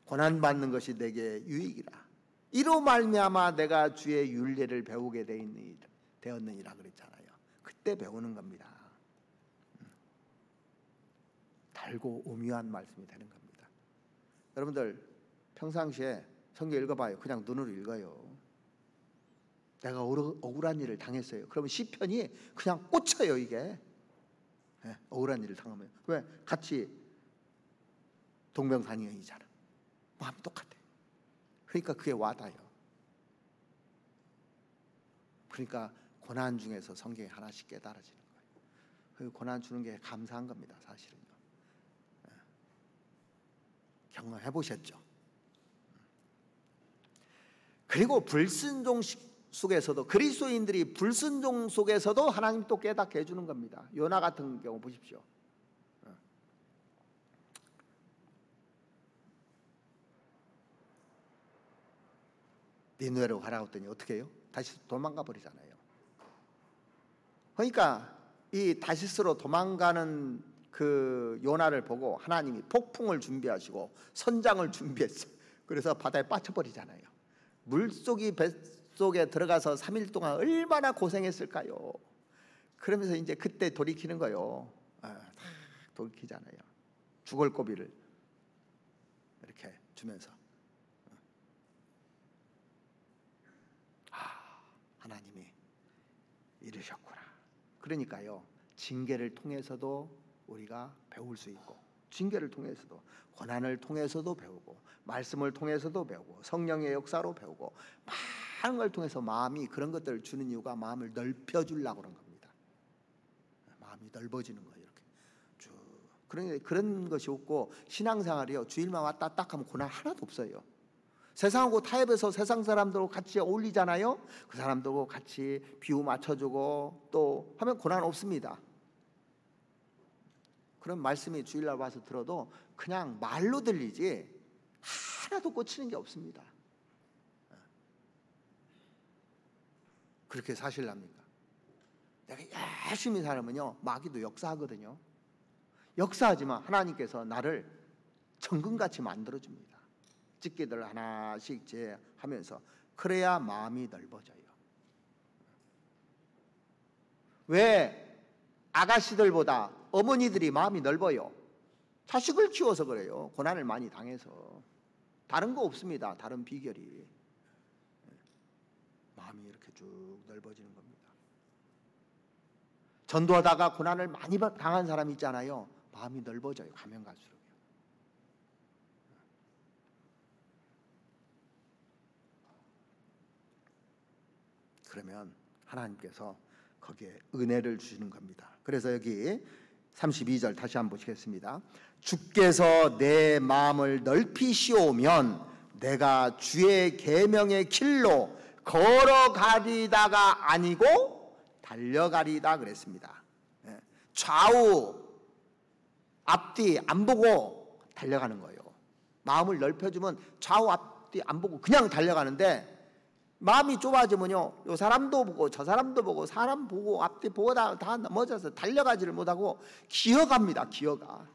고난 받는 것이 내게 유익이라. 이로 말미암아 내가 주의 율례를 배우게 되었느니라 그랬잖아요. 그때 배우는 겁니다. 달고 오묘한 말씀이 되는 겁니다. 여러분들 평상시에 성경 읽어봐요. 그냥 눈으로 읽어요. 내가 억울한 일을 당했어요. 그러면 시편이 그냥 꽂혀요, 이게. 억울한 일을 당하면. 왜? 같이 동병상련이잖아. 마음이 똑같아. 그러니까 그게 와닿아요. 그러니까 고난 중에서 성경이 하나씩 깨달아지는 거예요. 그 고난 주는 게 감사한 겁니다, 사실은요. 경험해 보셨죠? 그리고 불순종 속에서도, 그리스도인들이 불순종 속에서도 하나님 또 깨닫게 해주는 겁니다. 요나 같은 경우 보십시오. 니느웨로 가라고 했더니 어떻게 해요? 다시 도망가 버리잖아요. 그러니까 이 다시스로 도망가는 그 요나를 보고 하나님이 폭풍을 준비하시고 선장을 준비했어요. 그래서 바다에 빠져버리잖아요. 물속이 뱃속에 들어가서 3일 동안 얼마나 고생했을까요? 그러면서 이제 그때 돌이키는 거예요. 다 돌이키잖아요. 죽을 고비를 이렇게 주면서 하나님이 이르셨구나. 그러니까요, 징계를 통해서도 우리가 배울 수 있고, 징계를 통해서도, 고난을 통해서도 배우고, 말씀을 통해서도 배우고, 성령의 역사로 배우고, 많은 걸 통해서 마음이 그런 것들을 주는 이유가 마음을 넓혀주려고 그런 겁니다. 마음이 넓어지는 거예요. 이렇게 쭉. 그러니까 그런 것이 없고, 신앙생활이요, 주일만 왔다 딱 하면 고난 하나도 없어요. 세상하고 타협해서 세상 사람들하고 같이 어울리잖아요. 그 사람들하고 같이 비유 맞춰주고 또 하면 고난 없습니다. 그런 말씀이 주일날 와서 들어도 그냥 말로 들리지 하나도 꽂히는 게 없습니다. 그렇게 사실랍니까? 내가 열심히 살면요 마귀도 역사하거든요. 역사하지만 하나님께서 나를 정금같이 만들어줍니다. 집게들 하나씩 제하면서. 그래야 마음이 넓어져요. 왜 아가씨들보다 어머니들이 마음이 넓어요? 자식을 키워서 그래요. 고난을 많이 당해서. 다른 거 없습니다. 다른 비결이. 마음이 이렇게 쭉 넓어지는 겁니다. 전도하다가 고난을 많이 당한 사람 있잖아요. 마음이 넓어져요. 가면 갈수록요. 그러면 하나님께서 거기에 은혜를 주시는 겁니다. 그래서 여기 32절 다시 한번 보시겠습니다. 주께서 내 마음을 넓히시오면 내가 주의 계명의 길로 걸어가리다가 아니고 달려가리다 그랬습니다. 좌우 앞뒤 안 보고 달려가는 거예요. 마음을 넓혀주면 좌우 앞뒤 안 보고 그냥 달려가는데, 마음이 좁아지면요 이 사람도 보고 저 사람도 보고 사람 보고 앞뒤 보고 다 넘어져서 달려가지를 못하고 기어갑니다. 기어가.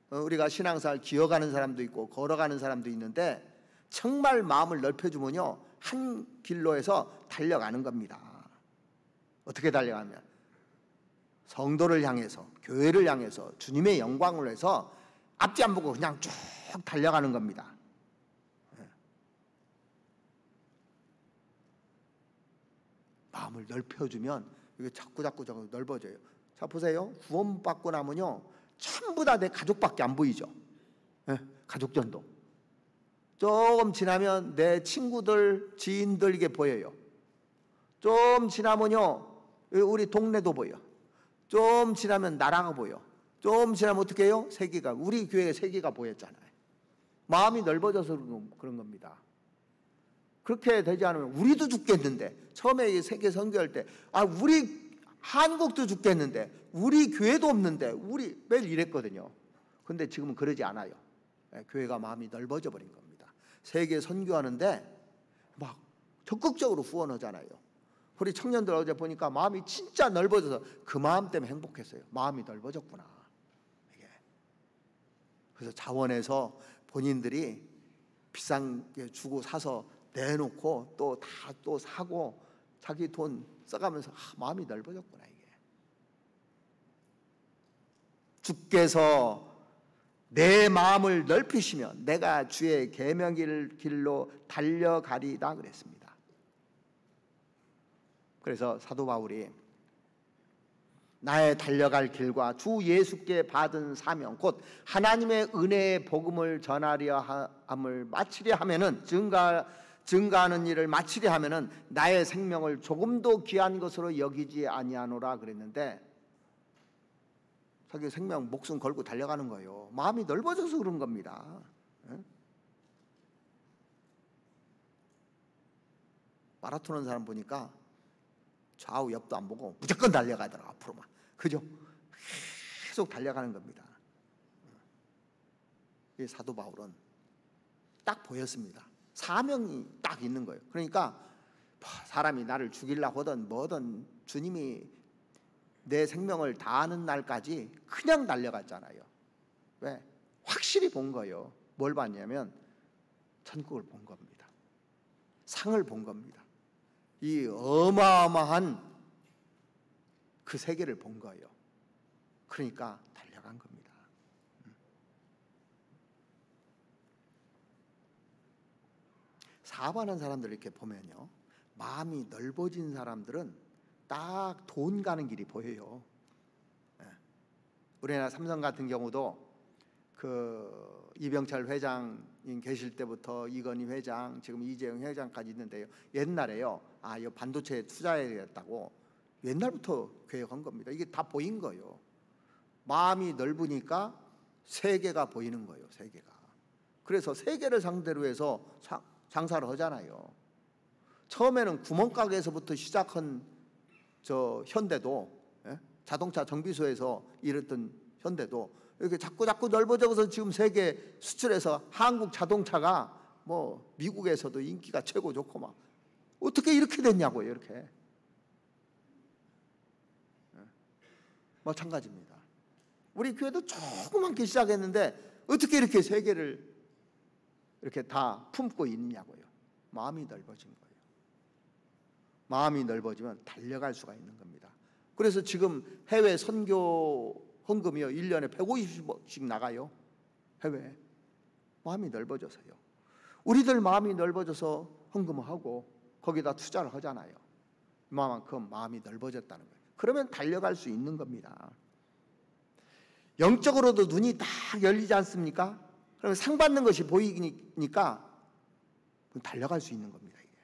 우리가 신앙생활 기어가는 사람도 있고 걸어가는 사람도 있는데, 정말 마음을 넓혀주면요 한 길로에서 달려가는 겁니다. 어떻게 달려가면 성도를 향해서, 교회를 향해서 주님의 영광을 위해서 앞뒤 안 보고 그냥 쭉 달려가는 겁니다. 마음을 넓혀주면 이게 자꾸 넓어져요. 자 보세요. 구원받고 나면요 전부 다 내 가족밖에 안 보이죠. 가족 전도. 조금 지나면 내 친구들, 지인들 이게 보여요. 좀 지나면요 우리 동네도 보여. 좀 지나면 나라가 보여. 좀 지나면 어떻게 해요? 세계가, 우리 교회의 세계가 보였잖아요. 마음이 넓어져서 그런 겁니다. 그렇게 되지 않으면 우리도 죽겠는데, 처음에 세계 선교할 때 우리 한국도 죽겠는데 우리 교회도 없는데 우리 매일 이랬거든요. 근데 지금은 그러지 않아요. 교회가 마음이 넓어져 버린 겁니다. 세계 선교하는데 막 적극적으로 후원하잖아요. 우리 청년들 어제 보니까 마음이 진짜 넓어져서 그 마음 때문에 행복했어요. 마음이 넓어졌구나. 이게. 그래서 자원해서 본인들이 비싼 게 주고 사서 내놓고 또 다 또 사고 자기 돈 써가면서 마음이 넓어졌구나 이게. 주께서 내 마음을 넓히시면 내가 주의 계명의 길로 달려가리다 그랬습니다. 그래서 사도 바울이 나의 달려갈 길과 주 예수께 받은 사명 곧 하나님의 은혜의 복음을 전하려 함을 마치려 하면은 증가하는 일을 마치려 하면은 나의 생명을 조금도 귀한 것으로 여기지 아니하노라 그랬는데, 자기 생명 목숨 걸고 달려가는 거예요. 마음이 넓어져서 그런 겁니다. 마라톤 하는 사람 보니까 좌우 옆도 안 보고 무조건 달려가더라고. 앞으로만. 그죠? 계속 달려가는 겁니다. 이 사도 바울은 딱 보였습니다. 사명이 딱 있는 거예요. 그러니까 사람이 나를 죽이려고 하든 뭐든 주님이 내 생명을 다하는 날까지 그냥 달려갔잖아요. 왜? 확실히 본 거예요. 뭘 봤냐면 천국을 본 겁니다. 상을 본 겁니다. 이 어마어마한 그 세계를 본 거예요. 그러니까 달려간 겁니다. 사업하는 사람들 이렇게 보면요, 마음이 넓어진 사람들은 딱 돈 가는 길이 보여요. 우리나라 삼성 같은 경우도 그 이병철 회장님 계실 때부터 이건희 회장, 지금 이재용 회장까지 있는데요. 옛날에요, 이 반도체에 투자해야겠다고 옛날부터 계획한 겁니다. 이게 다 보인 거예요. 마음이 넓으니까 세계가 보이는 거예요. 세계가. 그래서 세계를 상대로 해서 장사를 하잖아요. 처음에는 구멍가게에서부터 시작한 저 현대도, 자동차 정비소에서 일했던 현대도 이렇게 자꾸 넓어져서 지금 세계 수출해서 한국 자동차가 뭐 미국에서도 인기가 최고 좋고 막 어떻게 이렇게 됐냐고요. 이렇게 마찬가지입니다. 우리 교회도 조그맣게 시작했는데 어떻게 이렇게 세계를 이렇게 다 품고 있느냐고요. 마음이 넓어진 거예요. 마음이 넓어지면 달려갈 수가 있는 겁니다. 그래서 지금 해외 선교 헌금이요 1년에 150억씩 나가요. 해외에. 마음이 넓어져서요. 우리들 마음이 넓어져서 헌금을 하고 거기다 투자를 하잖아요. 이만큼 마음이 넓어졌다는 거예요. 그러면 달려갈 수 있는 겁니다. 영적으로도 눈이 딱 열리지 않습니까? 그러면 상 받는 것이 보이니까 달려갈 수 있는 겁니다. 이게.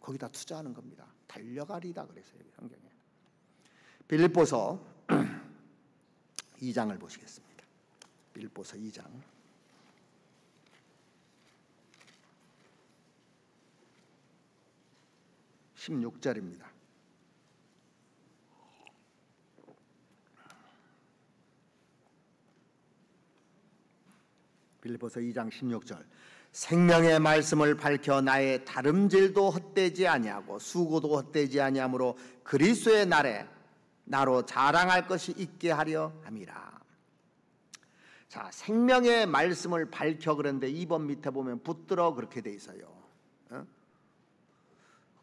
거기다 투자하는 겁니다. 달려가리다 그랬어요. 성경에. 빌립보서 2장을 보시겠습니다. 빌립보서 2장 16절입니다. 빌립보서 2장 16절. 생명의 말씀을 밝혀 나의 다름질도 헛되지 아니하고 수고도 헛되지 아니하므로 그리스도의 날에 나로 자랑할 것이 있게 하려 함이라. 자, 생명의 말씀을 밝혀 그런데 2번 밑에 보면 붙들어 그렇게 돼 있어요.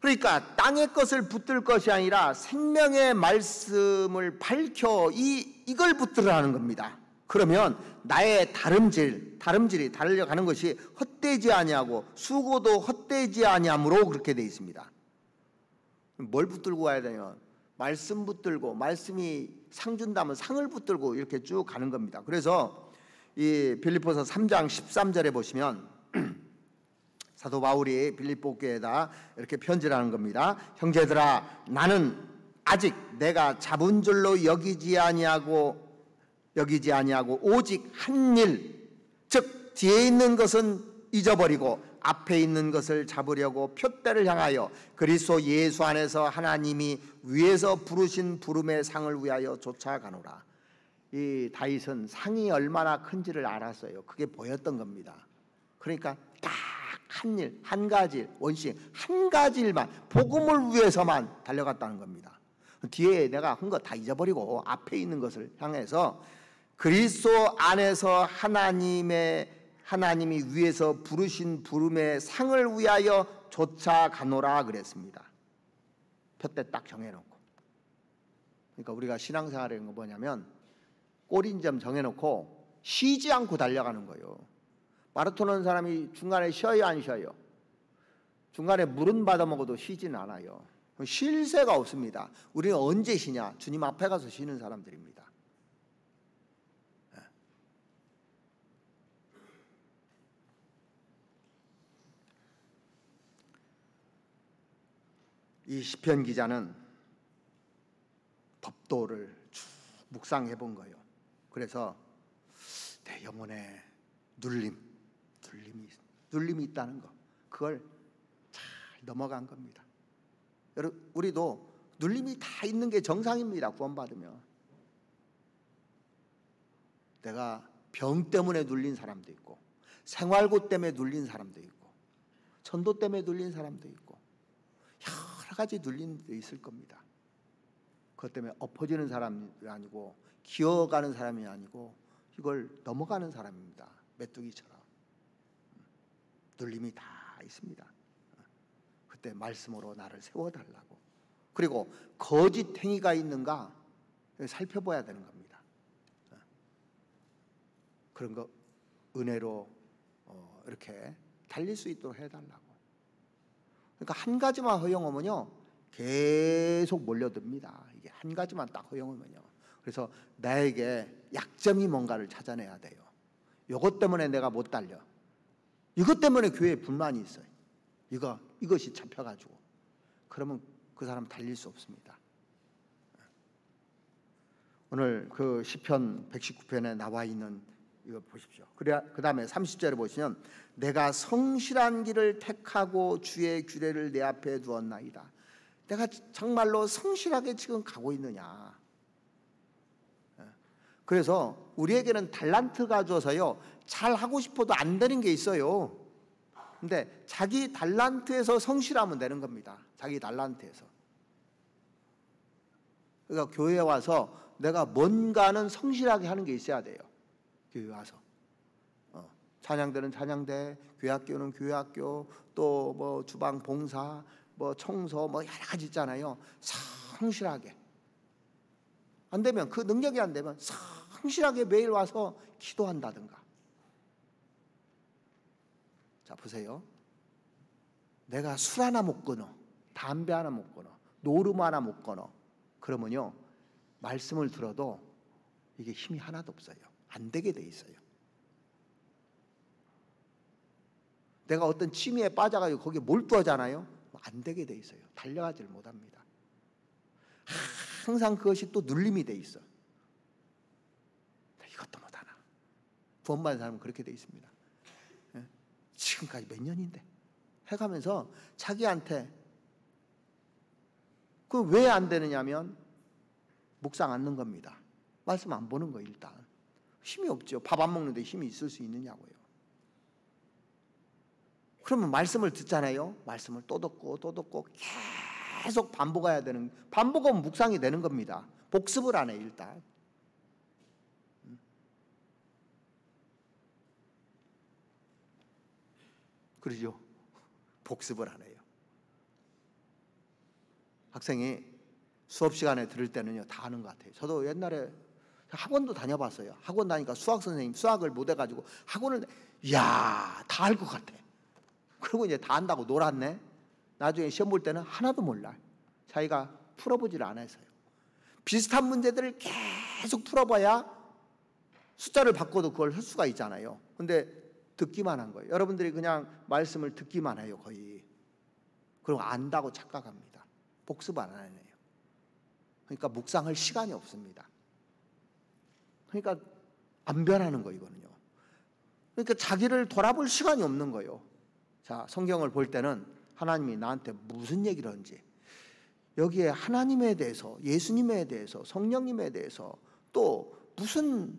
그러니까 땅의 것을 붙들 것이 아니라 생명의 말씀을 밝혀 이걸 붙들으라는 겁니다. 그러면 나의 다름질이 달려가는 것이 헛되지 아니하고 수고도 헛되지 아니하므로 그렇게 돼 있습니다. 뭘 붙들고 가야 되냐면 말씀 붙들고 말씀이 상 준다면 상을 붙들고 이렇게 쭉 가는 겁니다. 그래서 이 빌립보서 3장 13절에 보시면 사도 바울이 빌립보 교회에다 이렇게 편지를 하는 겁니다. 형제들아, 나는 아직 내가 잡은 줄로 여기지 아니하고 오직 한 일, 즉 뒤에 있는 것은 잊어버리고 앞에 있는 것을 잡으려고 표대를 향하여 그리스도 예수 안에서 하나님이 위에서 부르신 부름의 상을 위하여 쫓아가노라. 이 다윗은 상이 얼마나 큰지를 알았어요. 그게 보였던 겁니다. 그러니까 딱 한 일, 한 가지 원칙, 한 가지 일만 복음을 위해서만 달려갔다는 겁니다. 뒤에 내가 한 거 다 잊어버리고 앞에 있는 것을 향해서 그리스도 안에서 하나님이 위에서 부르신 부름의 상을 위하여 쫓아가노라 그랬습니다. 표대 딱 정해놓고. 그러니까 우리가 신앙생활이라는 건 뭐냐면 꼬린점 정해놓고 쉬지 않고 달려가는 거예요. 마라톤 하는 사람이 중간에 쉬어요, 안 쉬어요? 중간에 물은 받아 먹어도 쉬지는 않아요. 쉴 새가 없습니다. 우리는 언제 쉬냐? 주님 앞에 가서 쉬는 사람들입니다. 이 시편 기자는 법도를 쭉 묵상해 본 거예요. 그래서 내 영혼에 눌림이 있다는 거, 그걸 잘 넘어간 겁니다. 여러분, 우리도 눌림이 다 있는 게 정상입니다. 구원받으면. 내가 병 때문에 눌린 사람도 있고, 생활고 때문에 눌린 사람도 있고, 전도 때문에 눌린 사람도 있고, 여러 가지 눌린 데 있을 겁니다. 그것 때문에 엎어지는 사람이 아니고 기어가는 사람이 아니고 이걸 넘어가는 사람입니다. 메뚜기처럼. 눌림이 다 있습니다. 그때 말씀으로 나를 세워달라고. 그리고 거짓 행위가 있는가 살펴봐야 되는 겁니다. 그런 거 은혜로 이렇게 달릴 수 있도록 해달라고. 그러니까 한 가지만 허용하면요 계속 몰려듭니다. 이게 한 가지만 딱 허용하면요. 그래서 나에게 약점이 뭔가를 찾아내야 돼요. 이것 때문에 내가 못 달려. 이것 때문에 교회에 불만이 있어요. 이것이 잡혀가지고. 그러면 그 사람 달릴 수 없습니다. 오늘 그 시편 119편에 나와 있는 이거 보십시오. 그 다음에 30절에 보시면 내가 성실한 길을 택하고 주의 규례를 내 앞에 두었나이다. 내가 정말로 성실하게 지금 가고 있느냐. 그래서 우리에게는 달란트가 줘서요 잘 하고 싶어도 안 되는 게 있어요. 근데 자기 달란트에서 성실하면 되는 겁니다. 자기 달란트에서. 그러니까 교회에 와서 내가 뭔가는 성실하게 하는 게 있어야 돼요. 교회 와서 찬양대는 찬양대, 교회학교는 교회학교, 또 뭐 주방 봉사, 뭐 청소, 뭐 여러 가지 있잖아요. 성실하게. 안 되면, 그 능력이 안 되면 성실하게 매일 와서 기도한다든가. 자, 보세요. 내가 술 하나 못 끊어, 담배 하나 못 끊어, 노름 하나 못 끊어, 그러면요, 말씀을 들어도 이게 힘이 하나도 없어요. 안 되게 돼 있어요. 내가 어떤 취미에 빠져가지고 거기에 몰두하잖아요. 안 되게 돼 있어요. 달려가지를 못합니다. 항상 그것이 또 눌림이 돼 있어. 이것도 못하나. 구원받은 사람은 그렇게 돼 있습니다. 지금까지 몇 년인데 해가면서 자기한테 그 왜 안 되느냐면 묵상 안 넣는 겁니다. 말씀 안 보는 거예요. 일단 힘이 없죠. 밥 안 먹는데 힘이 있을 수 있느냐고요. 그러면 말씀을 듣잖아요. 말씀을 또 듣고 계속 반복해야 되는, 반복하면 묵상이 되는 겁니다. 복습을 안 해 일단. 그러죠. 복습을 안 해요. 학생이 수업 시간에 들을 때는요, 다 하는 것 같아요. 저도 옛날에 학원도 다녀봤어요. 학원 다니까 수학 선생님 수학을 못 해가지고 학원을, 이야, 다 알 것 같아. 그리고 이제 다 안다고 놀았네. 나중에 시험 볼 때는 하나도 몰라. 자기가 풀어보질 않아서요. 비슷한 문제들을 계속 풀어봐야 숫자를 바꿔도 그걸 할 수가 있잖아요. 근데 듣기만 한 거예요. 여러분들이 그냥 말씀을 듣기만 해요, 거의. 그리고 안다고 착각합니다. 복습 안 하네요. 그러니까 묵상할 시간이 없습니다. 그러니까 안 변하는 거, 이거는요. 그러니까 자기를 돌아볼 시간이 없는 거예요. 자, 성경을 볼 때는 하나님이 나한테 무슨 얘기를 하는지, 여기에 하나님에 대해서, 예수님에 대해서, 성령님에 대해서 또 무슨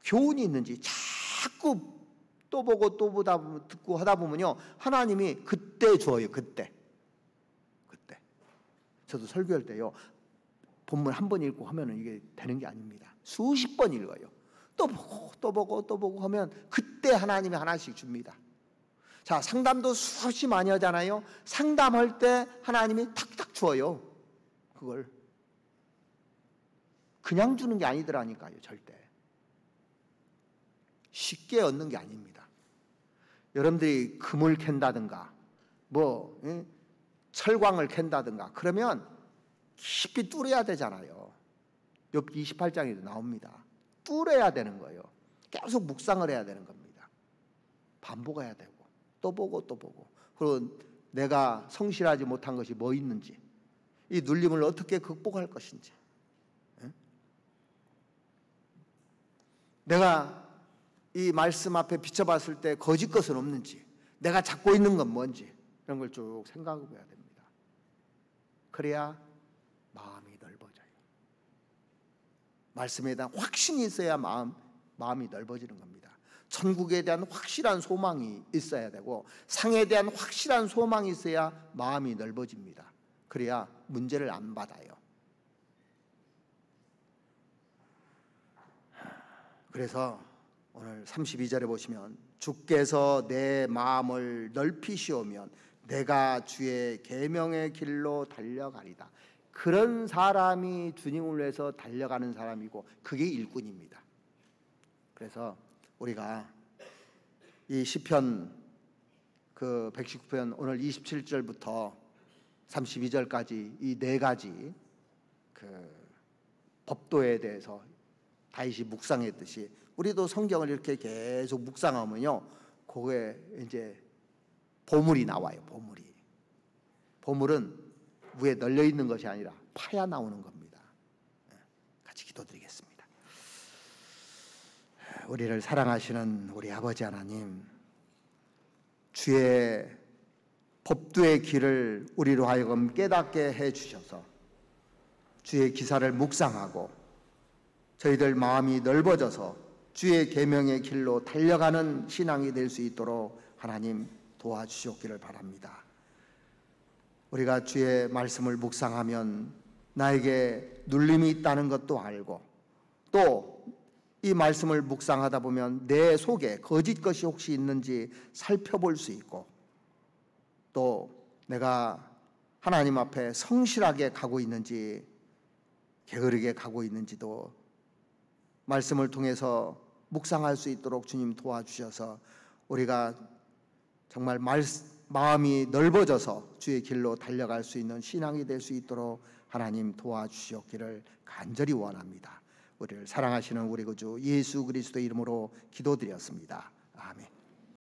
교훈이 있는지 자꾸 또 보고 또 보다 듣고 하다 보면요, 하나님이 그때 줘요. 그때. 저도 설교할 때요, 본문 한 번 읽고 하면은 이게 되는 게 아닙니다. 수십 번 읽어요. 또 보고 하면 그때 하나님이 하나씩 줍니다. 자, 상담도 수없이 많이 하잖아요. 상담할 때 하나님이 탁탁 주어요. 그걸 그냥 주는 게 아니더라니까요. 절대 쉽게 얻는 게 아닙니다. 여러분들이 금을 캔다든가 철광을 캔다든가 그러면 깊이 뚫어야 되잖아요. 욥기 28장에도 나옵니다. 뚫어야 되는 거예요. 계속 묵상을 해야 되는 겁니다. 반복해야 되고 또 보고 그리고 내가 성실하지 못한 것이 뭐 있는지, 이 눌림을 어떻게 극복할 것인지, 내가 이 말씀 앞에 비춰봤을 때 거짓 것은 없는지, 내가 잡고 있는 건 뭔지, 이런 걸 쭉 생각해 봐야 됩니다. 그래야 마음이 넓어져요. 말씀에 대한 확신이 있어야 마음이 넓어지는 겁니다. 천국에 대한 확실한 소망이 있어야 되고 상에 대한 확실한 소망이 있어야 마음이 넓어집니다. 그래야 문제를 안 받아요. 그래서 오늘 32절에 보시면, 주께서 내 마음을 넓히시오면 내가 주의 계명의 길로 달려가리다. 그런 사람이 주님을 위해서 달려가는 사람이고 그게 일꾼입니다. 그래서 우리가 이 시편 119편 오늘 27절부터 32절까지 이 네 가지 법도에 대해서 다윗이 묵상했듯이 우리도 성경을 이렇게 계속 묵상하면요, 그게 이제 보물이 나와요. 보물은 위에 널려 있는 것이 아니라 파야 나오는 겁니다. 같이 기도드리겠습니다. 우리를 사랑하시는 우리 아버지 하나님, 주의 법도의 길을 우리로 하여금 깨닫게 해주셔서 주의 기사를 묵상하고 저희들 마음이 넓어져서 주의 계명의 길로 달려가는 신앙이 될 수 있도록 하나님 도와주시옵기를 바랍니다. 우리가 주의 말씀을 묵상하면 나에게 눌림이 있다는 것도 알고 또 이 말씀을 묵상하다 보면 내 속에 거짓 것이 혹시 있는지 살펴볼 수 있고, 또 내가 하나님 앞에 성실하게 가고 있는지 게으르게 가고 있는지도 말씀을 통해서 묵상할 수 있도록 주님 도와주셔서 우리가 정말 마음이 넓어져서 주의 길로 달려갈 수 있는 신앙이 될 수 있도록 하나님 도와주시옵기를 간절히 원합니다. 우리를 사랑하시는 우리 구주 예수 그리스도의 이름으로 기도드렸습니다.